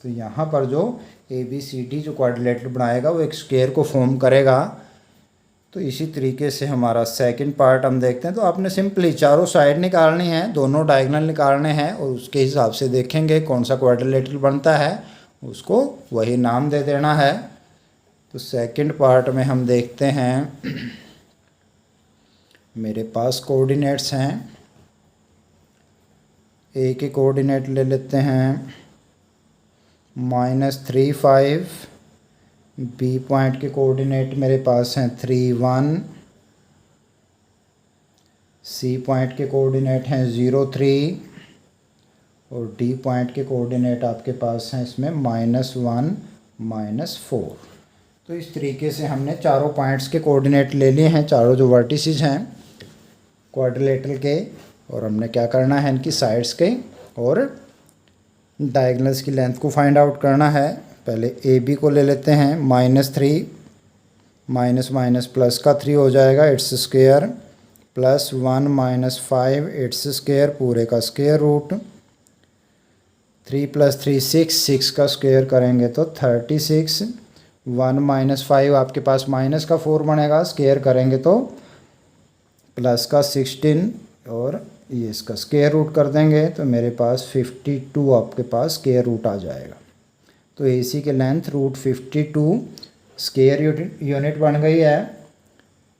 तो यहाँ पर जो A B C D जो quadrilateral बनाएगा वो एक square को form करेगा। तो इसी तरीके से हमारा सेकंड पार्ट हम देखते हैं। तो आपने सिंपली चारों साइड निकालनी है, दोनों डायगोनल निकालने हैं और उसके हिसाब से देखेंगे कौन सा क्वाड्रिलेटरल बनता है, उसको वही नाम दे देना है। तो सेकंड पार्ट में हम देखते हैं, मेरे पास कोऑर्डिनेट्स हैं, ए के कोऑर्डिनेट ले लेते हैं -3 5, बी पॉइंट के कोऑर्डिनेट मेरे पास हैं 3 1, सी पॉइंट के कोऑर्डिनेट हैं 0 3 और डी पॉइंट के कोऑर्डिनेट आपके पास हैं इसमें -1 -4। तो इस तरीके से हमने चारों पॉइंट्स के कोऑर्डिनेट ले लिए हैं, चारों जो वर्टिसेस हैं क्वाड्रिलेटरल के, और हमने क्या करना है इनकी साइड्स के और डायगोनल्स की लेंथ को फाइंड आउट करना है। पहले ए बी को ले लेते हैं, -3 माइनस माइनस प्लस का 3 हो जाएगा, it's square plus 1 -5 its square, पूरे का स्क्वायर रूट, 3 + 3 6, 6 का स्क्वायर करेंगे तो 36, 1 - 5 आपके पास माइनस का 4 बनेगा, स्क्वायर करेंगे तो प्लस का 16 और ये इसका स्क्वायर रूट कर देंगे तो मेरे पास 52 आपके पास स्क्वायर रूट आ जाएगा। तो AC की लेंथ √52 स्क्वायर यूनिट बन गई है।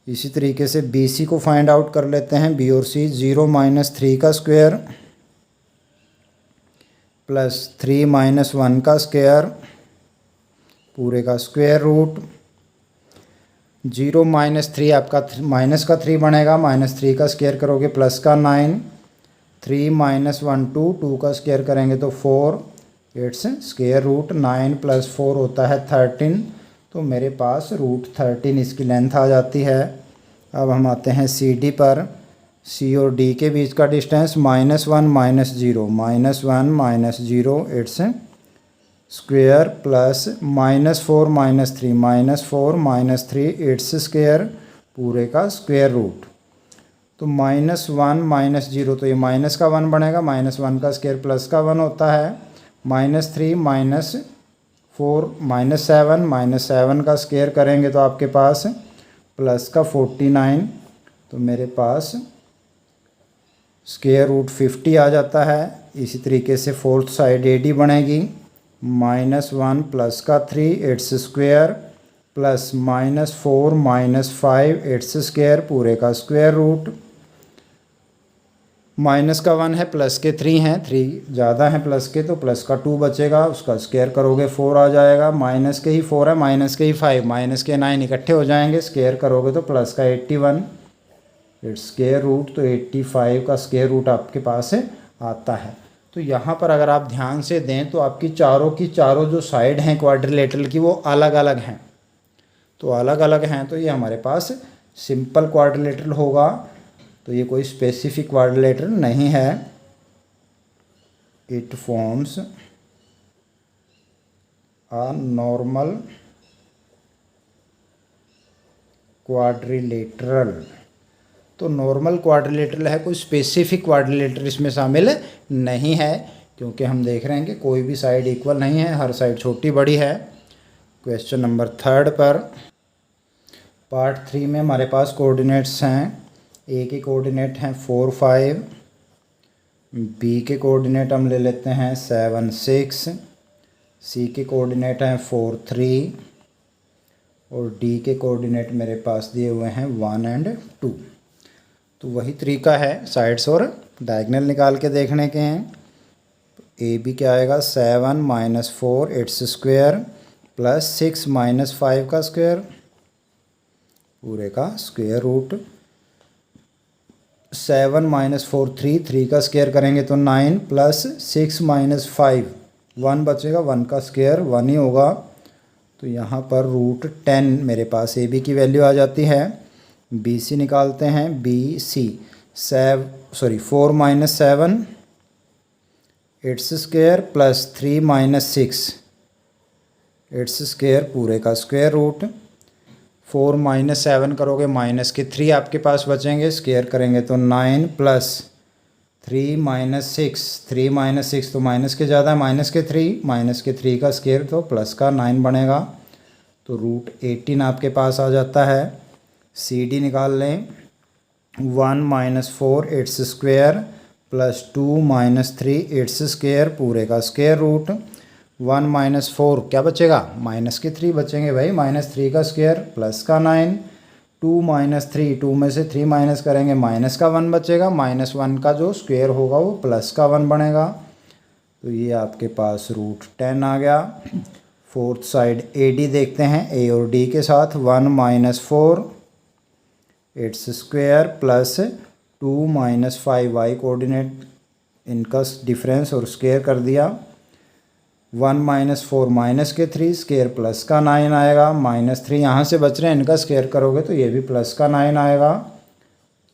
इसी तरीके से BC को फाइंड आउट कर लेते हैं। B और C 0 - 3 का स्क्वायर प्लस 3 - 1 का स्क्वायर पूरे का स्क्वायर रूट। 0 - 3 आपका माइनस का 3 बनेगा, -3 का स्क्वायर करोगे प्लस का 9, 3 - 1 2 का स्क्वायर करेंगे तो 4, इट्स स्क्वायर रूट। 9 + 4 होता है 13, तो मेरे पास √13 इसकी लेंथ आ जाती है। अब हम आते हैं CD पर। C और D के बीच का distance -1 - 0, -1 - 0 its square plus -4 - 3, -4 - 3 its square पूरे का स्क्वायर रूट। तो -1 - 0 तो ये माइनस का 1 बनेगा, -1 का स्क्वायर प्लस का 1 होता है। -3 - 4 -7, -7 का स्क्वायर करेंगे तो आपके पास प्लस का 49, तो मेरे पास स्क्वायर रूट 50 आ जाता है। इसी तरीके से फोर्थ साइड AD बनेगी, -1 प्लस का 3 it's square plus -4 - 5 its square पूरे का स्क्वायर रूट। माइनस का 1 है, प्लस के 3 हैं, 3 ज़्यादा हैं प्लस के, तो प्लस का 2 बचेगा, उसका स्क्वायर करोगे 4 आ जाएगा। माइनस के ही 4 है, माइनस के ही 5, माइनस के 9 इकट्ठे हो जाएंगे, स्क्वायर करोगे तो प्लस का 81 इट्स स्क्वायर रूट। तो 85 का स्क्वायर रूट आपके पास आता है। तो यहाँ पर अगर आप ध्यान से दें तो आपकी चारों जो साइड हैं क्वाड्रिलेटरल की वो अलग अलग हैं, तो अलग अलग हैं, तो ये हमारे पास सिंपल क्वाड्रिलेटरल होगा। तो ये कोई स्पेसिफिक क्वाड्रिलेटरल नहीं है। It forms a normal quadrilateral. तो नॉर्मल क्वाड्रिलेटरल है, कोई स्पेसिफिक क्वाड्रिलेटरल इसमें शामिल नहीं है, क्योंकि हम देख रहे हैं कि कोई भी साइड इक्वल नहीं है, हर साइड छोटी बड़ी है। क्वेश्चन नंबर 3 पर पार्ट 3 में हमारे पास कोऑर्डिनेट्स हैं। A के कोऑर्डिनेट हैं 4 5, B के कोऑर्डिनेट हम ले लेते हैं 7 6, C के कोऑर्डिनेट हैं 4 3 और D के कोऑर्डिनेट मेरे पास दिए हुए हैं 1 और 2। तो वही तरीका है साइड्स और डायगोनल निकाल के देखने के हैं। AB क्या आएगा, 7 - 4 इट्स स्क्वायर प्लस 6 - 5 का स्क्वायर पूरे का स्क्वायर रूट। 7 - 4 3 का स्क्वायर करेंगे तो 9 प्लस 6 - 5 1 बचेगा, 1 का स्क्वायर 1 ही होगा। तो यहाँ पर √10 मेरे पास AB की वैल्यू आ जाती है। BC निकालते हैं। BC 4 - 7 it's square plus 3 - 6 its square पूरे का स्क्वायर रूट। 4 - 7 करोगे, माइनस के 3 आपके पास बचेंगे, स्क्वायर करेंगे तो 9 प्लस 3 - 6, 3 - 6 तो माइनस के ज़्यादा, माइनस के 3 का स्क्वायर तो प्लस का 9 बनेगा, तो √18 आपके पास आ जाता है। CD निकाल लें। 1 - 4 it's square plus 2 - 3 its square पूरे का स्क्वायर रूट। 1 - 4 क्या बचेगा, माइनस के 3 बचेंगे भाई, -3 का स्क्वायर प्लस का 9। 2 - 3, 2 में से 3 माइनस करेंगे, माइनस का 1 बचेगा, -1 का जो स्क्वायर होगा वो प्लस का 1 बनेगा। तो ये आपके पास √10 आ गया। फोर्थ साइड AD देखते हैं, A और D के साथ। 1 - 4 it's square plus 2 - 5 y coordinate इनका डिफरेंस और स्क्वायर कर दिया। 1 - 4 माइनस के 3 स्क्वायर प्लस का 9 आएगा, -3 यहाँ से बच रहे हैं, इनका स्क्वायर करोगे तो ये भी प्लस का 9 आएगा,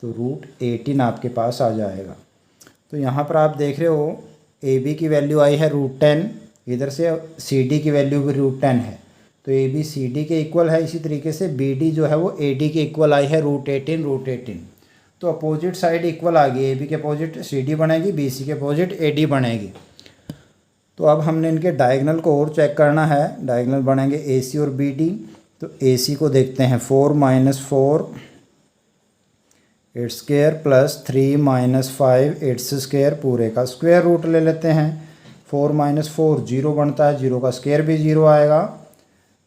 तो √18 आपके पास आ जाएगा। तो यहाँ पर आप देख रहे हो AB की वैल्यू आई है √10, इधर से CD की वैल्यू भी √10 है, तो AB CD के इक्वल है। इसी तरीके से BD जो है वो AD के इक्वल आई है √18। तो अपोजिट साइड इक्वल आ गई, AB के अपोजिट CD बनेगी, BC के अपोजिट AD बनेगी। तो अब हमने इनके डायगोनल को और चेक करना है। डायगोनल बनेंगे ए सी और बी डी। तो ए सी को देखते हैं 4 - 4 it's square plus 3 - 5 its square पूरे का स्क्वायर रूट ले लेते हैं। 4 - 4 0 बनता है, 0 का स्क्वायर भी 0 आएगा।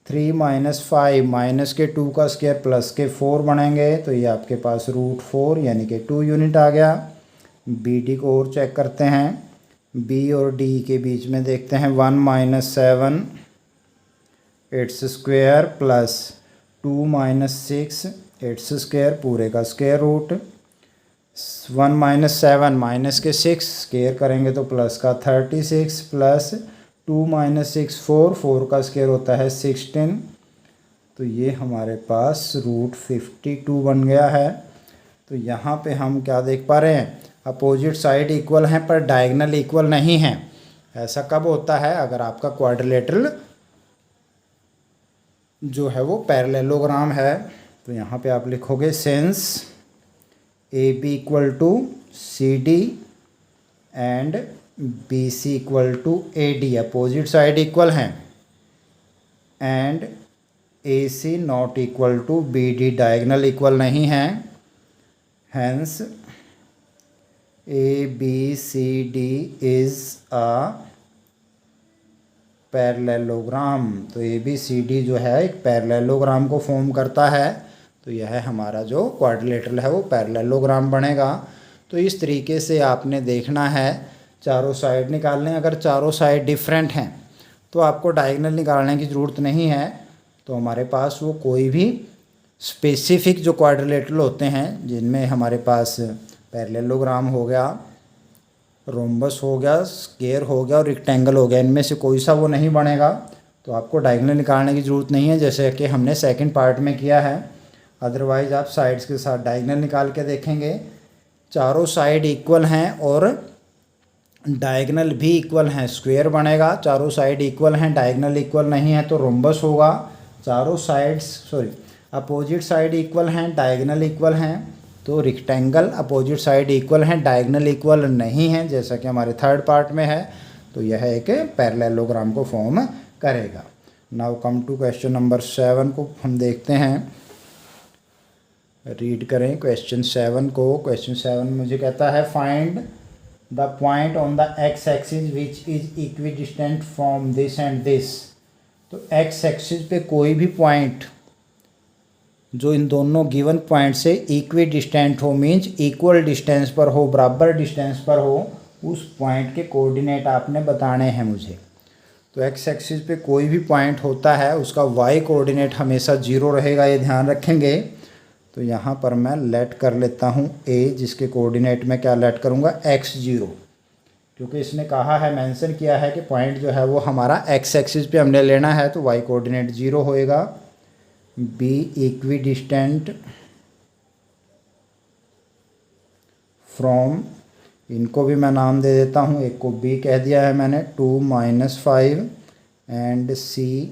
3 - 5 माइनस के 2 का स्क्वायर प्लस के 4 बनेंगे, तो ये आपके पास √4 यानी कि 2 यूनिट आ गया। बी डी को और चेक करते हैं। बी और डी के बीच में देखते हैं 1 - 7 it's square plus 2 - 6 its square पूरे का स्क्वायर रूट। 1 - 7 माइनस के 6 स्क्वायर करेंगे तो प्लस का 36 प्लस 2 - 6 4 का स्क्वायर होता है 16। तो ये हमारे पास √52 बन गया है। तो यहाँ पे हम क्या देख पा रहे हैं, अपोजिट साइड इक्वल हैं पर डायगोनल इक्वल नहीं हैं। ऐसा कब होता है, अगर आपका क्वाड्रिलेटरल जो है वो पैरेललोग्राम है। तो यहाँ पे आप लिखोगे since A B equal to C D and B C equal to A D, opposite side equal हैं, and A C not equal to B D, diagonal equal नहीं हैं। Hence A B C D is a parallelogram. तो A B C D जो है एक parallelogram को form करता है। तो यह हमारा जो क्वाड्रिलेटरल है वो पैरेललोग्राम बनेगा। तो इस तरीके से आपने देखना है, चारों साइड निकालने। अगर चारों साइड डिफरेंट हैं तो आपको डायगोनल निकालने की ज़रूरत नहीं है। तो हमारे पास वो कोई भी स्पेसिफिक जो क्वाड्रिलेटरल होते हैं, जिनमें हमारे पास पैरेललोग्राम हो गया, रोम्बस हो गया, स्क्वायर हो गया और रेक्टेंगल हो गया, इनमें से कोई सा वो नहीं बनेगा। तो आपको डायगोनल निकालने की ज़रूरत नहीं है, जैसे कि हमने सेकंड पार्ट में किया है। अदरवाइज़ आप साइड्स के साथ डायगोनल निकाल के देखेंगे, चारों साइड इक्वल हैं और डायगोनल भी इक्वल हैं, स्क्वायर बनेगा। चारों साइड इक्वल हैं, डायगोनल इक्वल नहीं है तो रोम्बस होगा। चारों साइड्स अपोजिट साइड इक्वल हैं, डायगोनल इक्वल हैं तो रेक्टेंगल। अपोजिट साइड इक्वल हैं, डायगोनल इक्वल नहीं है, जैसा कि हमारे थर्ड पार्ट में है। तो यह एक पैरेललोग्राम को फॉर्म करेगा। Now come to question number 7 को हम देखते हैं। रीड करें क्वेश्चन 7 को। क्वेश्चन 7 मुझे कहता है find the point on the x axis which is equidistant from this and this. तो एक्स एक्सिस पे कोई भी पॉइंट जो इन दोनों गिवन पॉइंट से इक्वी डिस्टेंट हो, मीन्स इक्वल डिस्टेंस पर हो, बराबर डिस्टेंस पर हो, उस पॉइंट के कोऑर्डिनेट आपने बताने हैं मुझे। तो एक्स एक्सिस पे कोई भी पॉइंट होता है उसका वाई कोऑर्डिनेट हमेशा 0 रहेगा, ये ध्यान रखेंगे। तो यहाँ पर मैं लेट कर लेता हूँ ए, जिसके कोऑर्डिनेट में क्या लेट करूँगा x0, क्योंकि इसने कहा है, मेंशन किया है कि पॉइंट जो है वो हमारा एक्स एक्सिस पे हमने लेना है, तो वाई कोऑर्डिनेट 0 होएगा। बी इक्विडिस्टेंट फ्रॉम, इनको भी मैं नाम दे देता हूँ, एक को बी कह दिया है मैंने, 2 - 5 एंड सी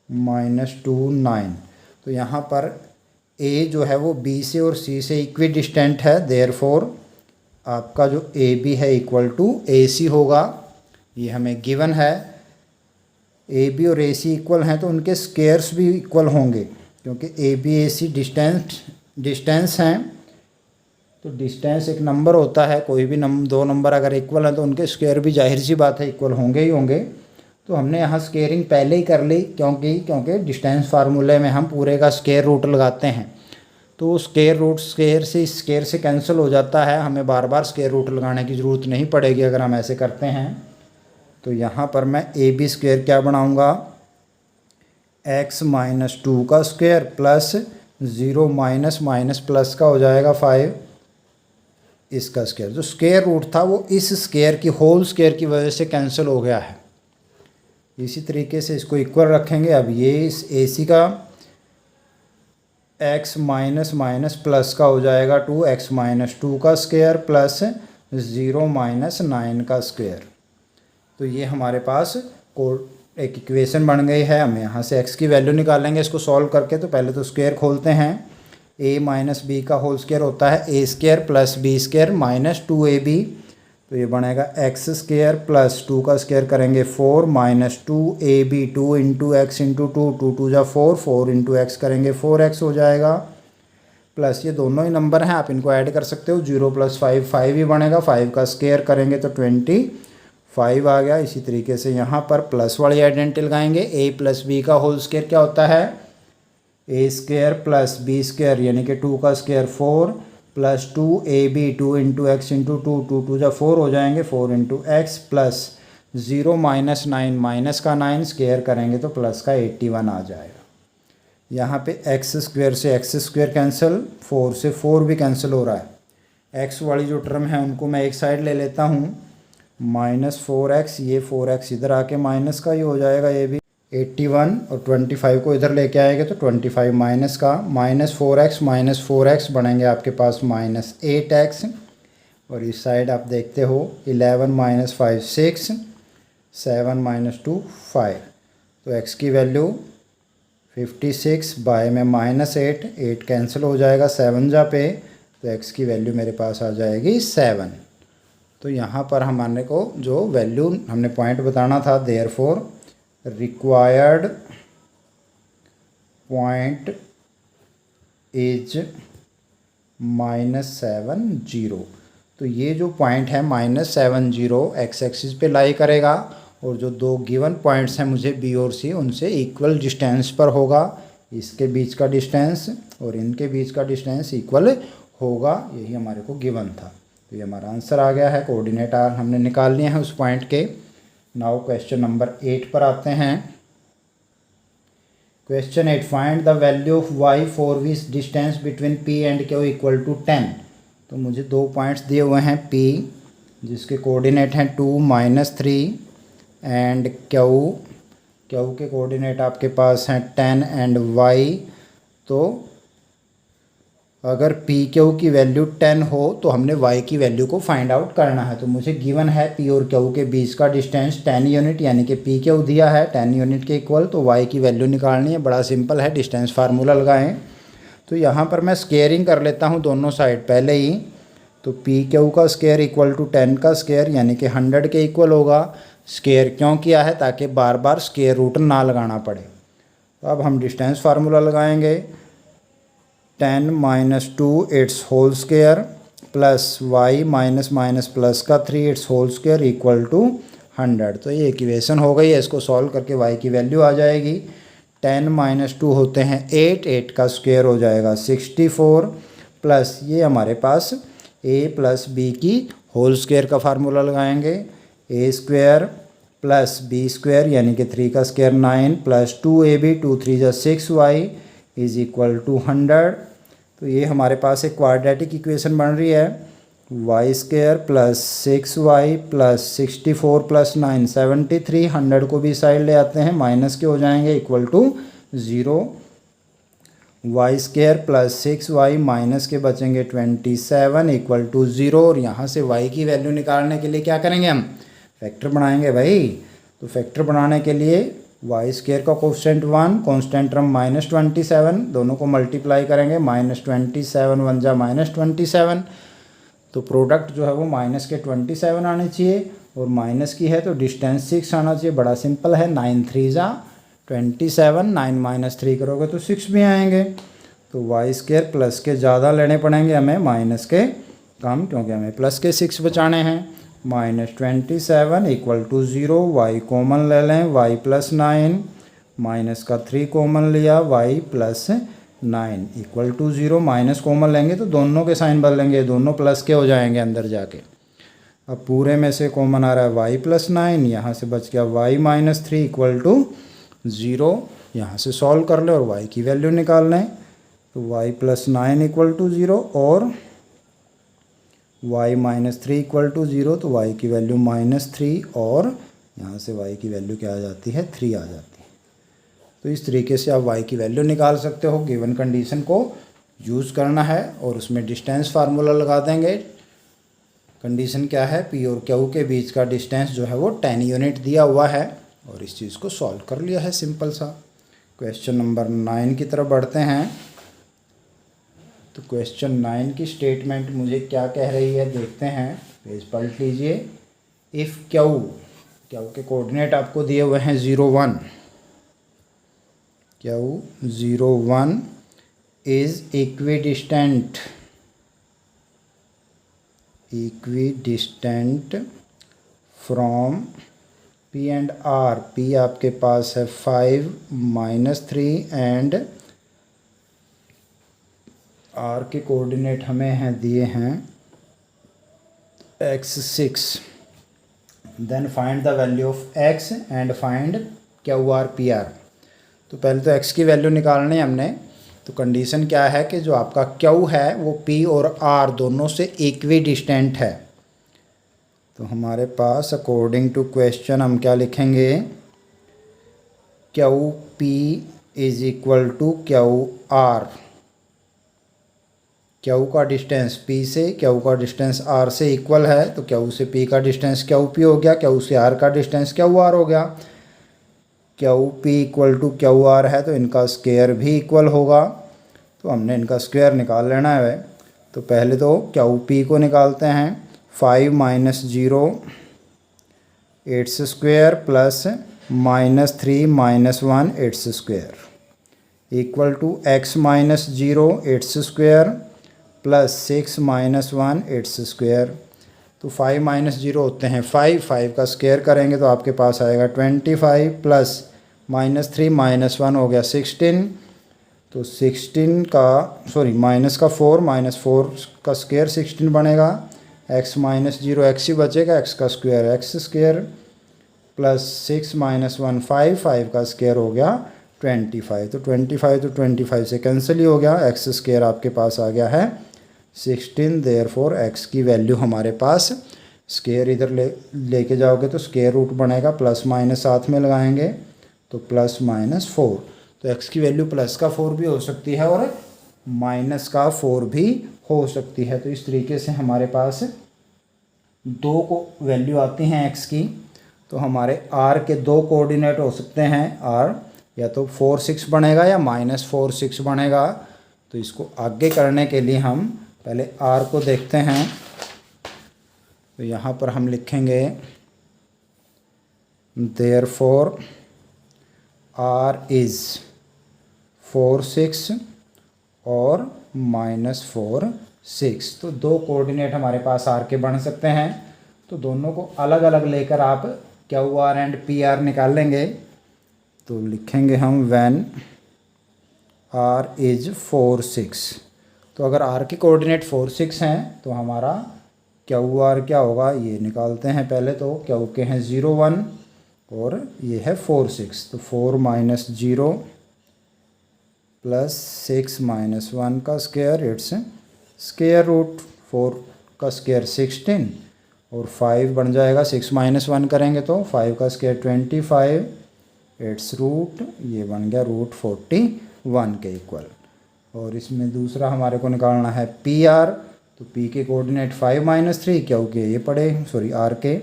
-2 9। तो यहाँ पर ए जो है वो बी से और सी से इक्विडिस्टेंट है, देयरफॉर आपका जो ए बी है इक्वल टू ए सी होगा। ये हमें गिवन है। ए बी और ए सी इक्वल हैं तो उनके स्क्वायर्स भी इक्वल होंगे, क्योंकि A B A C distance हैं। तो डिस्टेंस एक नंबर होता है, कोई भी दो नंबर अगर इक्वल हैं तो उनके स्क्वायर भी जाहिर सी बात है इक्वल होंगे ही होंगे। तो हमने यहाँ स्क्वेयरिंग पहले ही कर ली, क्योंकि डिस्टेंस फार्मूले में हम पूरे का स्क्वायर रूट लगाते हैं। तो स्क्वायर रूट स्क्वायर से कैंसिल हो जाता है, हमें बार बार स्क्वायर रूट लगाने की ज़रूरत नहीं पड़ेगी अगर हम ऐसे करते हैं। तो यहाँ पर मैं ए बी स्क्वायर क्या बनाऊँगा, x - 2 का स्क्वायर प्लस 0 माइनस प्लस का हो जाएगा 5 इसका स्क्वायर। जो स्क्वायर रूट था वो इस स्क्वायर की होल स्क्वायर की वजह से कैंसिल हो गया है। इसी तरीके से इसको इक्वल रखेंगे। अब ये इस ए सी का x माइनस प्लस का हो जाएगा 2x - 2 का स्क्वायर प्लस 0 - 9 का स्क्वायर। तो ये हमारे पास एक इक्वेशन बन गई है। हम यहाँ से x की वैल्यू निकालेंगे इसको सॉल्व करके। तो पहले तो स्क्वायर खोलते हैं। a - b का होल स्क्वायर होता है a² + b² - 2ab तो ये बनेगा एक्स स्क्वायर प्लस 2 का स्क्वायर करेंगे 4 minus 2ab 2 into x into 2 2 2 जा 4 4 इंटू एक्स करेंगे 4x हो जाएगा, प्लस ये दोनों ही नंबर हैं आप इनको ऐड कर सकते हो, 0 + 5 5 ही बनेगा, 5 का स्क्वायर करेंगे तो 25 आ गया। इसी तरीके से यहाँ पर प्लस वाली आइडेंटिटी लगाएंगे, a + b का होल स्क्वायर क्या होता है a square plus b square यानी कि 2 का square 4 plus 2ab 2 into x into 2 2 2 जा 4 हो जाएंगे 4 into x plus 0 minus 9 minus का 9 स्क्वायर करेंगे तो प्लस का 81 आ जाएगा। यहाँ पे एक्स स्क्वायर से एक्स स्क्वायर कैंसिल, 4 से 4 भी कैंसिल हो रहा है। एक्स वाली जो टर्म है उनको मैं एक साइड ले लेता हूँ, -4x, ये 4x इधर आके माइनस का ही हो जाएगा, ये भी 81 और 25 को इधर लेके आएंगे तो 25 माइनस का -4x बनेंगे आपके पास -8x, और इस साइड आप देखते हो 11 - 5 6 7 - 2 5, तो x की वैल्यू 56 बाय में -8 कैंसिल हो जाएगा 7 जा पे, तो x की वैल्यू मेरे पास आ जाएगी 7। तो यहाँ पर हमारे को जो वैल्यू हमने पॉइंट बताना था, देयरफॉर रिक्वायर्ड पॉइंट इज -70। तो ये जो पॉइंट है -70 एक्स एक्सिस पे लाई करेगा, और जो दो गिवन पॉइंट्स हैं मुझे बी और सी उनसे इक्वल डिस्टेंस पर होगा, इसके बीच का डिस्टेंस और इनके बीच का डिस्टेंस इक्वल होगा, यही हमारे को गिवन था। तो ये हमारा आंसर आ गया है, कोऑर्डिनेट आर हमने निकाल लिए हैं उस पॉइंट के। नाउ क्वेश्चन नंबर 8 पर आते हैं। Question 8, find the value of y for which distance between p and q equal to 10। तो मुझे दो पॉइंट्स दिए हुए हैं, p जिसके कोऑर्डिनेट हैं 2 - 3 एंड q के कोऑर्डिनेट आपके पास हैं 10 एंड y। तो अगर पी क्यू की वैल्यू 10 हो तो हमने y की वैल्यू को फाइंड आउट करना है। तो मुझे गिवन है p और q के बीच का डिस्टेंस 10 यूनिट यानी कि पी क्यू दिया है 10 यूनिट के इक्वल, तो y की वैल्यू निकालनी है। बड़ा सिंपल है, डिस्टेंस फार्मूला लगाएं। तो यहाँ पर मैं स्केयरिंग कर लेता हूँ दोनों साइड पहले ही। तो पी क्यू का स्केयर इक्वल टू 10 का स्केयर यानी कि 100 के इक्वल होगा। स्केयर क्यों किया है, ताकि बार बार स्केयर रूट ना लगाना पड़े। तो अब हम डिस्टेंस फार्मूला लगाएंगे, 10 - 2 its whole square plus y minus plus का 3 its whole square equal to 100। तो ये इक्वेशन हो गई है, इसको सॉल्व करके y की वैल्यू आ जाएगी। 10 - 2 होते हैं 8 का स्क्वायर हो जाएगा 64, प्लस ये हमारे पास a + b की होल स्क्वायर का फार्मूला लगाएंगे, a square plus b square यानी कि 3 का स्क्वायर 9 प्लस 2ab 2 3 जा 6y इज इक्वल टू 100। तो ये हमारे पास एक क्वाड्रेटिक इक्वेशन बन रही है, y square plus 6y plus 64 plus 9 73, 100 को भी साइड ले आते हैं, माइनस के हो जाएंगे equal to 0। y square plus 6y minus के बचेंगे 27 इक्वल टू 0। और यहाँ से y की वैल्यू निकालने के लिए क्या करेंगे, हम फैक्टर बनाएंगे भाई। तो फैक्टर बनाने के लिए y स्क्वायर का कोफिशिएंट 1, कांस्टेंट टर्म -27, दोनों को मल्टीप्लाई करेंगे, -27 1 जा -27। तो प्रोडक्ट जो है वो माइनस के 27 आने चाहिए, और माइनस की है तो डिस्टेंस 6 आना चाहिए। बड़ा सिंपल है, 9 3 जा 27, 9 - 3 करोगे तो 6 भी आएंगे। तो y स्क्वायर प्लस के ज़्यादा लेने पड़ेंगे हमें, माइनस के कम, क्योंकि हमें प्लस के 6 बचाने हैं। -27 इक्वल टू 0, y कॉमन ले लें, y + 9 माइनस का 3 कॉमन लिया, y + 9 equal to 0। Minus common लेंगे तो दोनों के साइन बदलेंगे, दोनों प्लस के हो जाएंगे अंदर जाके। अब पूरे में से कॉमन आ रहा है y + 9, यहाँ से बच गया y - 3 इक्वल टू 0। यहाँ से सॉल्व कर ले और y की वैल्यू निकाल लें। तो y + 9 इक्वल टू 0 और y - 3 इक्वल टू 0, तो y की वैल्यू -3, और यहाँ से y की वैल्यू क्या आ जाती है, 3 आ जाती है। तो इस तरीके से आप y की वैल्यू निकाल सकते हो। गिवन कंडीशन को यूज़ करना है और उसमें डिस्टेंस फार्मूला लगा देंगे। कंडीशन क्या है, p और q के बीच का डिस्टेंस जो है वो 10 यूनिट दिया हुआ है, और इस चीज़ को सॉल्व कर लिया है, सिंपल सा। क्वेश्चन नंबर 9 की तरफ बढ़ते हैं। तो क्वेश्चन 9 की स्टेटमेंट मुझे क्या कह रही है, देखते हैं। पेज पलट लीजिए। इफ़ क्यू के कोऑर्डिनेट आपको दिए हुए हैं 0 1, Q 0 1 is equidistant from P and R। P आपके पास है 5 -3 एंड R के कोऑर्डिनेट हमें हैं दिए हैं x 6। Then find the value of x and find QR PR। तो पहले तो x की वैल्यू निकालनी है हमने। तो कंडीशन क्या है कि जो आपका Q है वो P और R दोनों से इक्वी डिस्टेंट है। तो हमारे पास अकॉर्डिंग टू क्वेश्चन हम क्या लिखेंगे, QP is equal to QR। Q का डिस्टेंस P से, Q का डिस्टेंस R से इक्वल है, तो Q से P का डिस्टेंस QP हो गया, Q से R का डिस्टेंस QR हो गया। QP इक्वल टू QR है तो इनका स्क्वायर भी इक्वल होगा, तो हमने इनका स्क्वायर निकाल लेना है। तो पहले तो QP को निकालते हैं। 5 - 0 its square plus -3 - 1 its square equal to x - 0 its square plus 6 - 1 its square. तो 5 - 0 होते हैं 5 का स्क्वायर करेंगे तो आपके पास आएगा 25 प्लस -3 - 1 हो गया 16। तो 16 का माइनस का 4 का स्क्वायर 16 बनेगा। x - 0 x ही बचेगा, x का स्क्वायर x स्क्वायर प्लस 6 - 1 5 का स्क्वायर हो गया 25। तो 25 से कैंसिल ही हो गया, x स्क्वायर आपके पास आ गया है 16। देयरफॉर x की वैल्यू हमारे पास, स्क्वायर इधर लेके जाओगे तो स्क्वायर रूट बनेगा, प्लस माइनस साथ में लगाएंगे तो प्लस -4। तो x की वैल्यू प्लस का 4 भी हो सकती है और माइनस का 4 भी हो सकती है। तो इस तरीके से हमारे पास दो को वैल्यू आती हैं x की। तो हमारे r के दो कोऑर्डिनेट हो सकते हैं, r या तो 4 6 बनेगा या -4 6 बनेगा। तो इसको आगे करने के लिए हम पहले r को देखते हैं। तो यहाँ पर हम लिखेंगे देयरफॉर r इज़ 4 6 और -4 6। तो दो कोऑर्डिनेट हमारे पास r के बन सकते हैं। तो दोनों को अलग अलग लेकर आप QR एंड PR निकाल लेंगे। तो लिखेंगे हम व्हेन r इज़ 4 6। तो अगर r के कोऑर्डिनेट 4 6 हैं तो हमारा QR क्या होगा, ये निकालते हैं पहले। तो Q के हैं 0 1 और ये है 4 6। तो 4 - 0 प्लस 6 - 1 का स्क्वायर इट्स स्क्वायर रूट 4 का स्क्वायर 16 और 5 बन जाएगा। 6 - 1 करेंगे तो 5 का स्क्वायर 25 इट्स रूट, ये बन गया रूट 41 के इक्वल। और इसमें दूसरा हमारे को निकालना है PR। तो P के कोऑर्डिनेट 5 - 3 क्योंकि ये पड़े R के,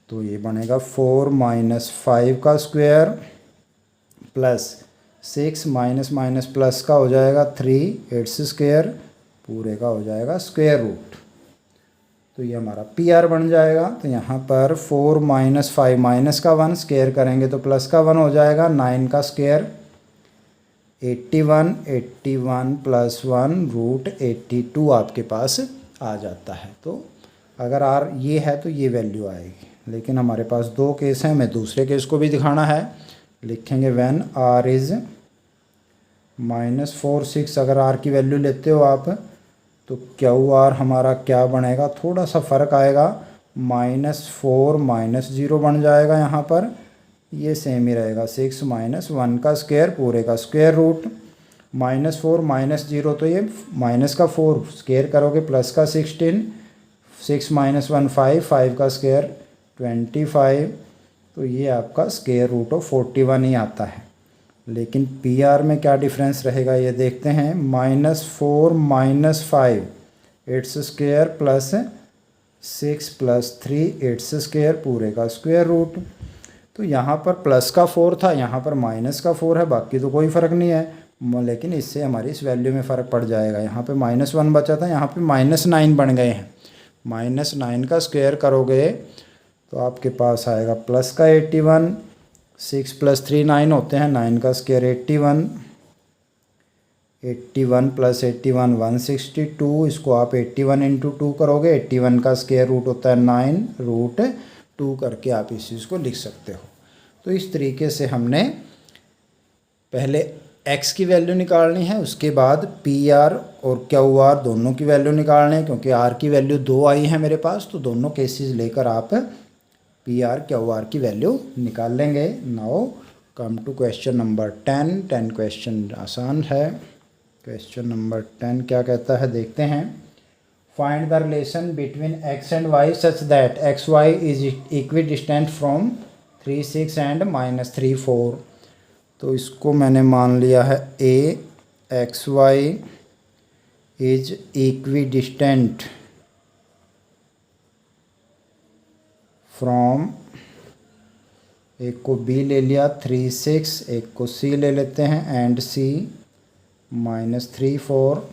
तो ये बनेगा 4 - 5 का स्क्वायर प्लस 6 माइनस प्लस का हो जाएगा 3 इट्स स्क्वायर, पूरे का हो जाएगा स्क्वायर रूट। तो ये हमारा PR बन जाएगा। तो यहाँ पर 4 - 5 माइनस का 1 स्क्वायर करेंगे तो प्लस का 1 हो जाएगा, 9 का स्क्वायर 81 प्लस 1 रूट 82 आपके पास आ जाता है। तो अगर R ये है तो ये वैल्यू आएगी, लेकिन हमारे पास दो केस हैं, हमें दूसरे केस को भी दिखाना है। लिखेंगे व्हेन R इज़ -4 6। अगर R की वैल्यू लेते हो आप तो QR हमारा क्या बनेगा, थोड़ा सा फ़र्क आएगा, -4 -0 बन जाएगा। यहाँ पर ये सेम ही रहेगा, 6 - 1 का स्क्वायर पूरे का स्क्वायर रूट, -4 -0 तो ये माइनस का 4 स्क्वायर करोगे प्लस का 16, 6 - 1 5 का स्क्वायर 25। तो ये आपका स्क्वायर रूट ऑफ 41 ही आता है। लेकिन PR में क्या डिफरेंस रहेगा ये देखते हैं, -4 - 5 it's square plus 6 + 3 its square पूरे का स्क्वायर रूट। तो यहाँ पर प्लस का 4 था, यहाँ पर माइनस का 4 है, बाकी तो कोई फ़र्क नहीं है, लेकिन इससे हमारी इस वैल्यू में फ़र्क पड़ जाएगा। यहाँ पे -1 बचा था, यहाँ पे -9 बन गए हैं। -9 का स्क्वायर करोगे तो आपके पास आएगा प्लस का 81, 6 + 3 9 होते हैं, 9 का स्क्वायर 81, 81 + 81 162, इसको आप 81 × 2 करोगे, 81 का स्क्वायर रूट होता है 9 √2 करके आप इस चीज़ को लिख सकते हो। तो इस तरीके से हमने पहले x की वैल्यू निकालनी है, उसके बाद PR और QR दोनों की वैल्यू निकालनी है, क्योंकि R की वैल्यू 2 आई है मेरे पास, तो दोनों केसेस लेकर आप PR QR की वैल्यू निकाल लेंगे। Now come to question number 10 question आसान है। क्वेश्चन नंबर 10 क्या कहता है देखते हैं। Find the relation between x and y such that xy is equidistant from 3 6 and -3 4। तो इसको मैंने मान लिया है A xy is equidistant from, एक को B ले लिया 3 6, एक को C ले लेते हैं and C -3 4।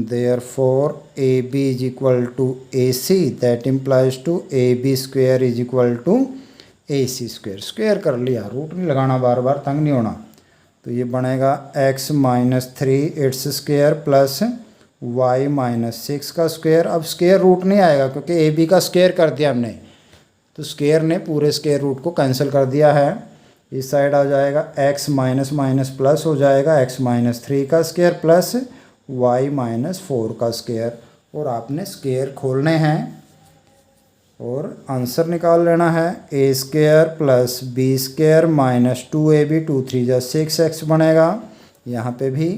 Therefore AB is equal to AC, that implies to AB square is equal to AC square। Square कर लिया, रूट नहीं लगाना, बार बार तंग नहीं होना। तो ये बनेगा x -3 it's square plus y -6 का स्क्वायर। अब स्क्वायर रूट नहीं आएगा क्योंकि AB का स्क्वायर कर दिया हमने, तो स्क्वायर ने पूरे स्क्वायर रूट को कैंसिल कर दिया है। इस साइड आ जाएगा x माइनस प्लस हो जाएगा x -3 का स्क्वायर प्लस y -4 का स्क्वायर, और आपने स्क्वायर खोलने हैं और आंसर निकाल लेना है। a square plus b square -2ab 2 3 = 6x बनेगा। यहाँ पे भी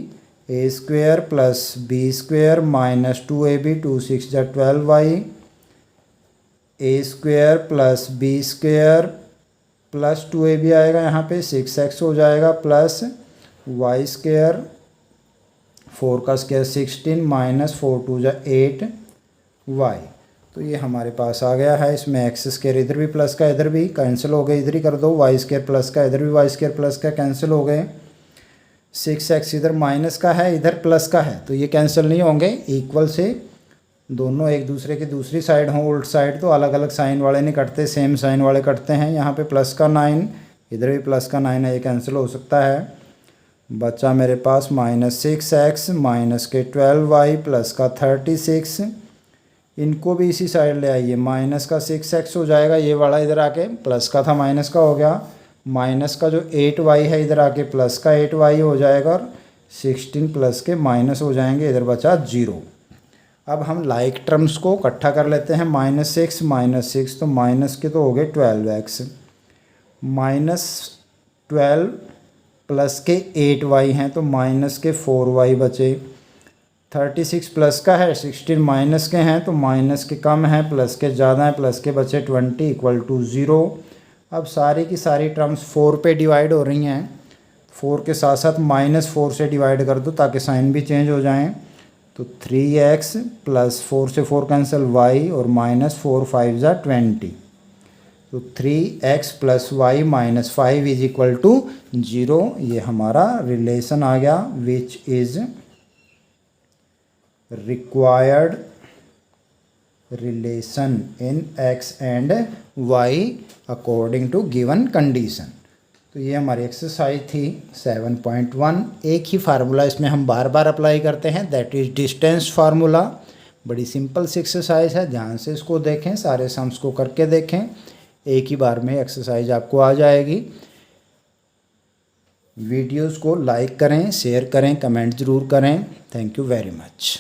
a square plus b square -2ab 2 6 = 12y, a square plus b square plus 2ab आएगा, यहाँ पे 6x हो जाएगा, प्लस y स्क्वायर 4 का स्क्वायर 16 -4 2 = 8y। तो ये हमारे पास आ गया है। इसमें एक्स स्क्वायर इधर भी प्लस का इधर भी कैंसिल हो गए, इधर ही कर दो, वाई स्क्वायर प्लस का इधर भी वाई स्क्वायर प्लस का कैंसिल हो गए। 6x इधर माइनस का है इधर प्लस का है, तो ये कैंसिल नहीं होंगे। इक्वल से दोनों एक दूसरे की दूसरी साइड हों, उल्ट साइड, तो अलग अलग साइन वाले नहीं कटते, सेम साइन वाले कटते हैं। यहाँ पे प्लस का 9, इधर भी प्लस का 9 है, ये कैंसिल हो सकता है। बचा मेरे पास -6x माइनस के 12y प्लस का 36, इनको भी इसी साइड ले आइए, माइनस का 6x हो जाएगा, ये वाला इधर आके प्लस का था माइनस का हो गया, माइनस का जो 8y है इधर आके प्लस का 8y हो जाएगा, और 16 प्लस के माइनस हो जाएंगे, इधर बचा 0। अब हम लाइक टर्म्स को इकट्ठा कर लेते हैं। -6 तो माइनस के तो हो गए 12x, -12 प्लस के 8y हैं तो माइनस के 4y बचे। 36 प्लस का है, 16 माइनस के हैं तो माइनस के कम हैं, प्लस के ज़्यादा हैं, प्लस के बचे 20 = 0। अब सारी की सारी टर्म्स 4 पे डिवाइड हो रही हैं, 4 के साथ साथ -4 से डिवाइड कर दो ताकि साइन भी चेंज हो जाएं। तो 3x प्लस 4 से 4 कैंसिल y, और -4 5 = 20। तो 3x plus y -5 is equal to 0। ये हमारा रिलेशन आ गया, which is required relation in x and y according to given condition. तो ये हमारी एक्सरसाइज थी 7.1। एक ही फार्मूला इसमें हम बार बार अप्लाई करते हैं, दैट इज़ डिस्टेंस फार्मूला। बड़ी सिंपल सी एक्सरसाइज है, ध्यान से इसको देखें, सारे सम्स को करके देखें, एक ही बार में एक्सरसाइज आपको आ जाएगी। वीडियोस को लाइक करें, शेयर करें, कमेंट ज़रूर करें। Thank you very much.